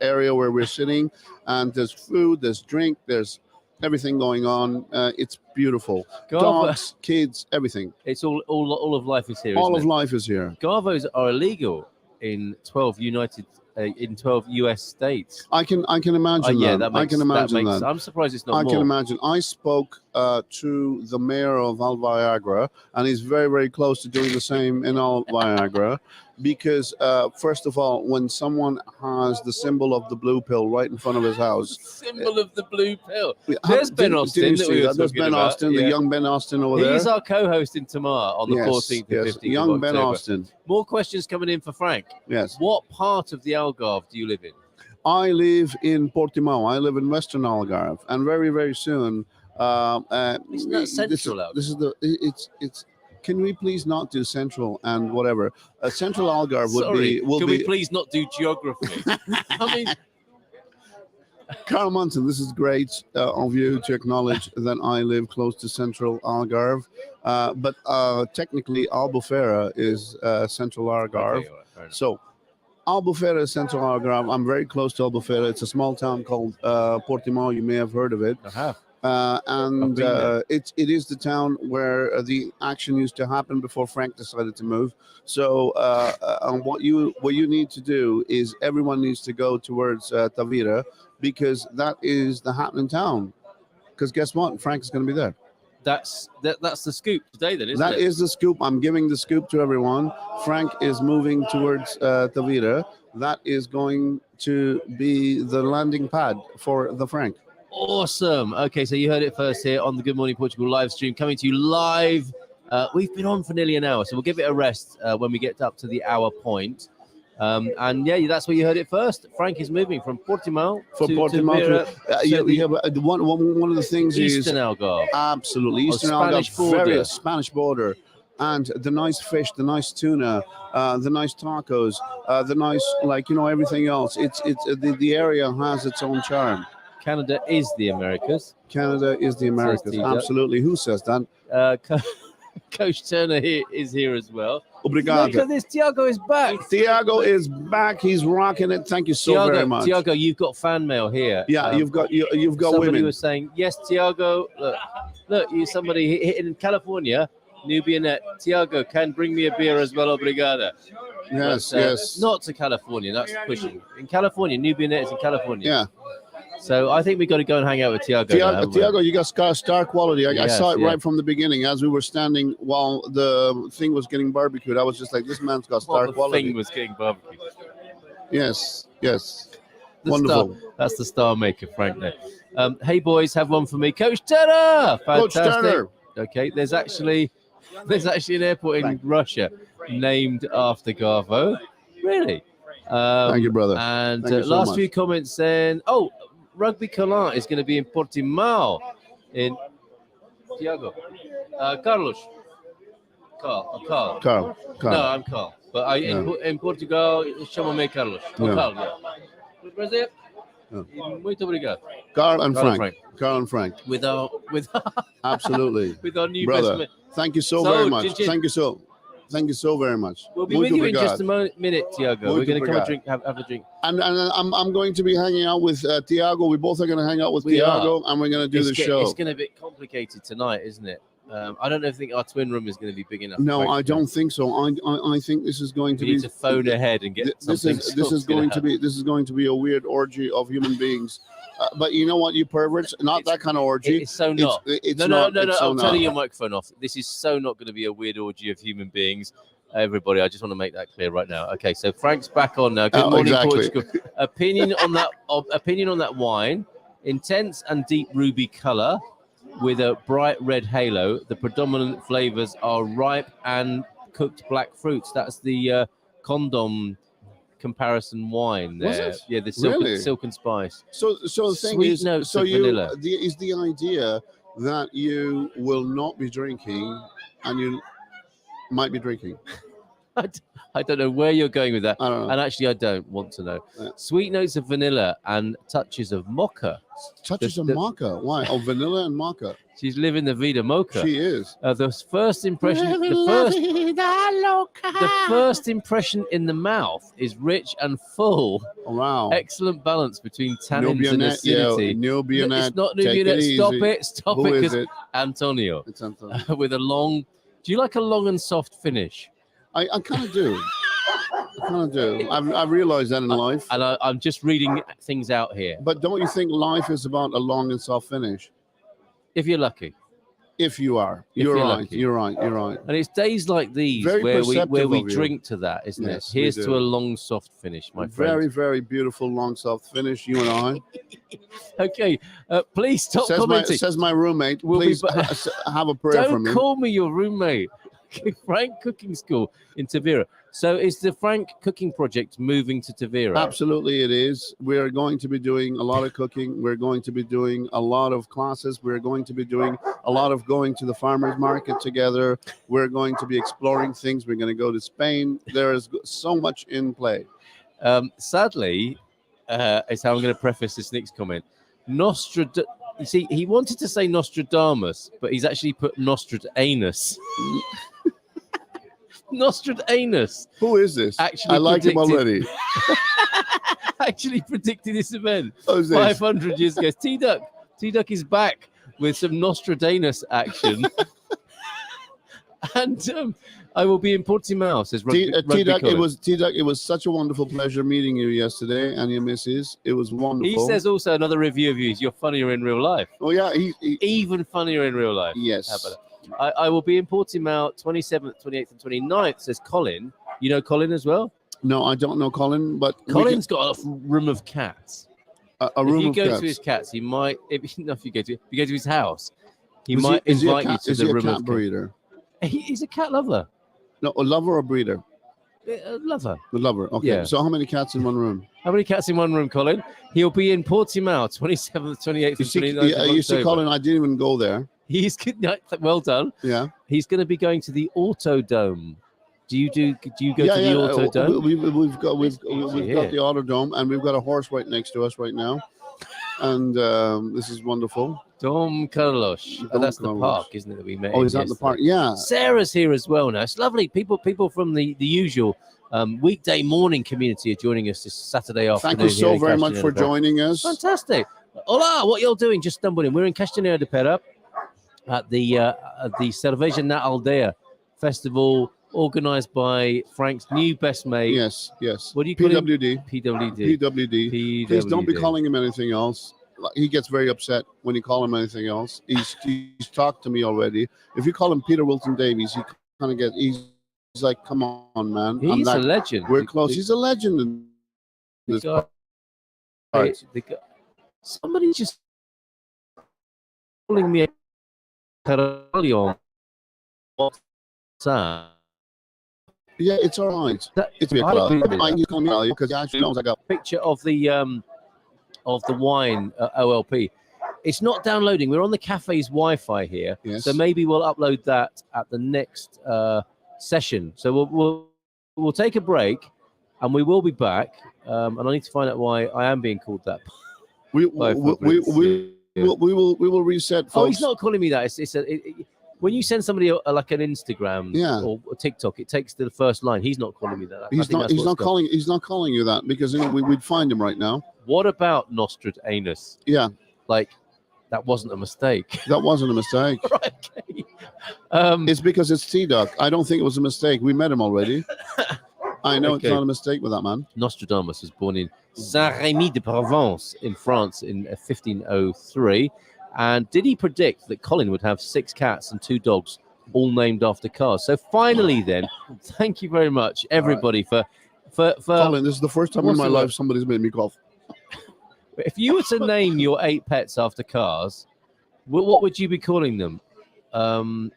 area where we're sitting, and there's food, there's drink, there's everything going on. It's beautiful. Dogs, kids, everything. It's all of life is here. All isn't of life is here. it? Garvos are illegal in 12 US states. I can imagine Yeah, that. that I makes, can imagine makes, that. I'm surprised it's not I more. can imagine. I spoke to the mayor of Al Viagra, and he's very, very close to doing the same in Al Viagra, because first of all, when someone has the symbol of the blue pill right in front of his house, Symbol of the blue pill. Yeah, There's Ben Austin. Didn't that you we see were that? There's talking Ben about. Austin, the Yeah. young Ben Austin over there. He's our co-host in Tamar on the 14th and 15th young of Ben October. Austin. More questions coming in for Frank. Yes. What part of the Algarve do you live in? I live in Portimao. I live in Western Algarve, and very, very soon. Isn't that Central Algarve? This is the. It's. Can we please not do Central and whatever? Central Algarve would Sorry, be. can we please not do geography? I mean, Carl Munson, this is great of you to acknowledge that I live close to Central Algarve, but technically Albufeira is Central Algarve. okay, all right, fair enough. So Albufeira is Central Algarve. I'm very close to Albufeira. It's a small town called Portimao. You may have heard of it. I have. And I've been there. it is the town where the action used to happen before Frank decided to move. So what you need to do is everyone needs to go towards Tavira, because that is the happening town. Because guess what? Frank is going to be there. That's the scoop today, then, isn't That it? is the scoop. I'm giving the scoop to everyone. Frank is moving towards Tavira. That is going to be the landing pad for the Frank. Awesome. Okay, so you heard it first here on the Good Morning Portugal live stream, coming to you live. We've been on for nearly an hour, so we'll give it a rest when we get up to the hour point. And yeah, that's where you heard it first. Frank is moving from Portimao to Vera, but one of the things Eastern is Algarve. absolutely Eastern Spanish Algarve, border. very Spanish border, and the nice fish, the nice tuna, the nice tacos, the nice everything else. It's the area has its own charm. Canada is the Americas. Canada is the Americas. T-Duck. Absolutely. Who says that? Coach Turner is here as well. Obrigado. Look at this. Tiago is back. Tiago is back. He's rocking it. Thank you so very much. Tiago, you've got fan mail here. Yeah, you've got somebody women. was saying, yes, Tiago. Look, you somebody in California, Nubianette. Tiago can bring me a beer as well. Obrigado. Yes, But, yes. Not to California. That's pushing. In California, Nubianette is in California. Yeah. So I think we got to go and hang out with Tiago. Tiago, you got star quality. I Yes, saw it yeah. right from the beginning as we were standing while the thing was getting barbecued. I was just like, this man's got star The quality. thing was getting barbecued. Yes. The Wonderful. That's the star maker, Frank. There. Hey boys, have one for me, Coach Turner. Fantastic. Coach Turner. Okay, there's actually an airport in Russia named after Garvo. Really? Thank you, brother. And Thank you so last much. few comments saying, Rugby Collant is going to be in Portimao. in Tiago. Carlos. Carl. Carl. No, I'm Carl. But in Portugal, chamo-me Carlos. Yeah. Carl, yeah. Prazer. Muito obrigado. Carl and Carl and Frank. Carl and Frank. With our Absolutely. with our new Brother, best mate. thank you so So, very much. Gigi- Thank you so very much. We'll be Muito with you in obrigado. just a minute, Tiago. Muito We're going to come and obrigado. drink, have a drink. And I'm going to be hanging out with Tiago. We both are going to hang out with We Tiago, and we're going to do the show. It's going to be complicated tonight, isn't it? I don't think our twin room is going to be big enough. No, I don't think so. I think this is going to We be. need to phone ahead and get something. This is going to be a weird orgy of human beings. But you know what, you perverts? Not that kind of orgy. It's so not. It's No. not. It's so I'm not. turning your microphone off. This is so not going to be a weird orgy of human beings. Everybody, I just want to make that clear right now. Okay, so Frank's back on now. Good morning, exactly. Portugal. Opinion on that wine: intense and deep ruby color with a bright red halo. The predominant flavors are ripe and cooked black fruits. That's the condom comparison wine there. Was it? Yeah, the Really? silk and spice. So the thing Sweet is, notes so of vanilla. is the idea that you will not be drinking and you might be drinking. I don't know where you're going with that. I don't know. And actually, I don't want to know. Yeah. Sweet notes of vanilla and touches of mocha. Touches of the- maca. Why? Oh, vanilla and maca. She's living the vida mocha. She is. The first impression, the first impression in the mouth is rich and full. Wow. Excellent balance between tannins and acidity. No Bionnet. It's not Take it Nubionet. Stop easy. it. Stop Who it. is 'Cause it? Antonio. It's Antonio. With a long. Do you like a long and soft finish? I kind of do. I kind of do. I've realized that in life. And I'm just reading things out here. But don't you think life is about a long and soft finish? If you're lucky. If you are. If You're you're right. lucky. You're right. You're right. And it's days like these Very where we perceptive of you. drink to that, isn't Yes, it? we Here's do. to a long, soft finish, my friend. Very, very beautiful, long, soft finish. You and I. Okay, please stop says commenting. my roommate. We'll be Please ba- have a prayer for Don't me. call me your roommate. Frank Cooking School in Tavira. So is the Frank Cooking Project moving to Tavira? Absolutely, it is. We are going to be doing a lot of cooking. We're going to be doing a lot of classes. We're going to be doing a lot of going to the farmers market together. We're going to be exploring things. We're going to go to Spain. There is so much in play. Sadly, is how I'm going to preface this next comment. You see, he wanted to say Nostradamus, but he's actually put Nostradamus. Nostradamus. Who is this? Actually I like him already. Actually predicted this event Who's this? 500 years ago. T-Duck is back with some Nostradamus action. And I will be in Portimao, says Rugby T-Duck, Colin. it was such a wonderful pleasure meeting you yesterday and your missus. It was wonderful. He says also another review of you is you're funnier in real life. Oh yeah, Even funnier in real life. yes. How about that? I will be in Portimao 27th, 28th, and 29th, says Colin. You know Colin as well? No, I don't know Colin, but Colin's got a room of cats. a room if you of go cats. to his cats, he might. If you go to his house, he Is might is he a invite you cat- to is the he a room cat of cats. breeder? He's a cat lover. No, a lover or breeder? A lover. The lover. Okay. Yeah. So how many cats in one room? How many cats in one room, Colin? He'll be in Portimao 27th, 28th, You and see, 29th. of you see, October. Colin, I didn't even go there. He's well done. Yeah. He's going to be going to the Autodome. Do you go to the yeah. Autodome? We've got Yeah. the Autodome, and we've got a horse right next to us right now, and this is wonderful. Dom Carlos. Dom That's the Carlos. park, isn't it, that we met? Oh, in is that the yesterday? park? Yeah. Sarah's here as well now. It's lovely. People from the usual weekday morning community are joining us this Saturday afternoon. Thank you so here in very much Castanheira for de Pera. joining us. Fantastic. Hola, what you're doing? Just stumbled in. We're in Castanheira de Pera at the Cerveja na Aldea festival organised by Frank's new best mate. Yes. What do you call him? PWD. PWD. PWD. Please don't be PWD. calling him anything else. He gets very upset when you call him anything else. He's talked to me already. If you call him Peter Wilton Davies, he kind of gets. He's like, come on, man. He's a legend. We're close. He's a legend in The this guy- part. Somebody just calling me a Carolio. What's that? Yeah, it's all right. It's a bit I agree with that. I call me because he actually knows I got. Picture of the wine OLP. It's not downloading. We're on the cafe's Wi-Fi here, Yes. so maybe we'll upload that at the next session. So we'll take a break, and we will be back. And I need to find out why I am being called that. We by will reset, folks. Oh, he's not calling me that. When you send somebody like an Instagram or a TikTok, it takes to the first line. He's not calling me that. He's not calling you that because we'd find him right now. What about Nostradamus? Yeah, like that wasn't a mistake. That wasn't a mistake. Right, okay. It's because it's T-Duck. I don't think it was a mistake. We met him already. I know it's not a mistake with that man. Nostradamus was born in Saint-Rémy de Provence in France in 1503. And did he predict that Colin would have 6 cats and 2 dogs, all named after cars? So finally, then, thank you very much, everybody, for Colin, this is the first time in my life somebody's made me cough. If you were to name your 8 pets after cars, what would you be calling them?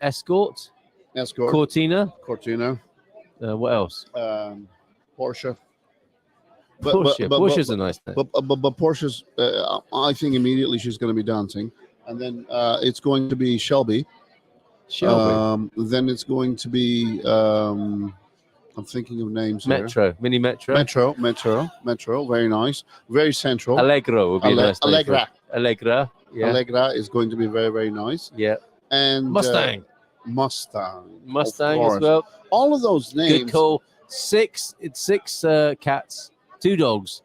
Escort, Cortina. What else? Porsche. Porsche's a nice name. But Porsche's, I think immediately she's going to be dancing, and then it's going to be Shelby. Then it's going to be. I'm thinking of names. Metro, here. Mini Metro. Metro. Very nice. Very central. Allegro would be a nice name. Allegra. Yeah. Allegra is going to be very, very nice. Yeah. And Mustang as well. All of those names. Good call. 6 cats, 2 dogs.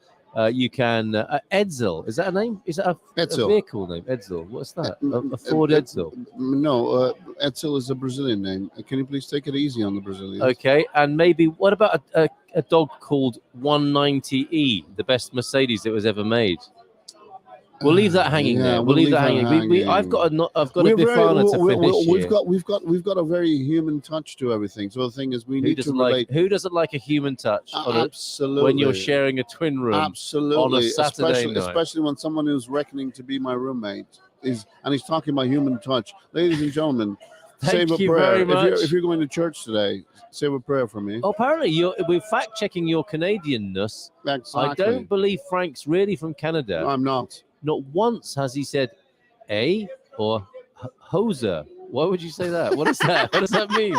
You can Edsel. Is that a name? Is that a vehicle name? Edsel. What's that? A Ford Edsel? No, Edsel is a Brazilian name. Can you please take it easy on the Brazilians? Okay, and maybe what about a dog called 190E, the best Mercedes that was ever made? We'll leave that hanging there. We'll leave that hanging. I've got a Bifana to finish here. We've got a very human touch to everything. So the thing is, we need to relate. Who doesn't like a human touch? Absolutely. When you're sharing a twin room. Absolutely. On a Saturday night. Especially when someone who's reckoning to be my roommate he's talking about human touch. Ladies and gentlemen, say a prayer. Very much. If you're going to church today, say a prayer for me. Oh, apparently, we're fact checking your Canadianness. Exactly. I don't believe Frank's really from Canada. No, I'm not. Not once has he said "a" or "hoser." Why would you say that? What is that? What does that mean?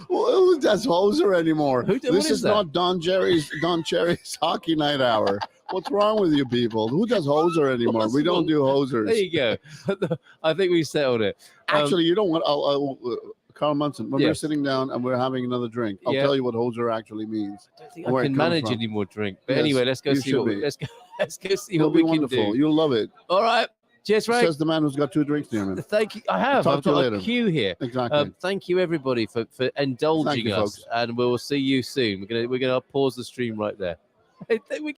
Well, who does hoser anymore? This is that? not Don Cherry's hockey night hour. What's wrong with you people? Who does hoser anymore? We don't do hosers. There you go. I think we settled it. Actually, you know what? Carl Munson, when we're sitting down and we're having another drink, I'll tell you what hoser actually means. I don't think I can manage any more drink. But anyway, let's go see what we can do. You'll love it. All right. Cheers, Frank. Says the man who's got 2 drinks near him. Thank you. I have. I've got a queue here. Exactly. Thank you, everybody, for indulging us, folks. and we'll see you soon. We're gonna pause the stream right there.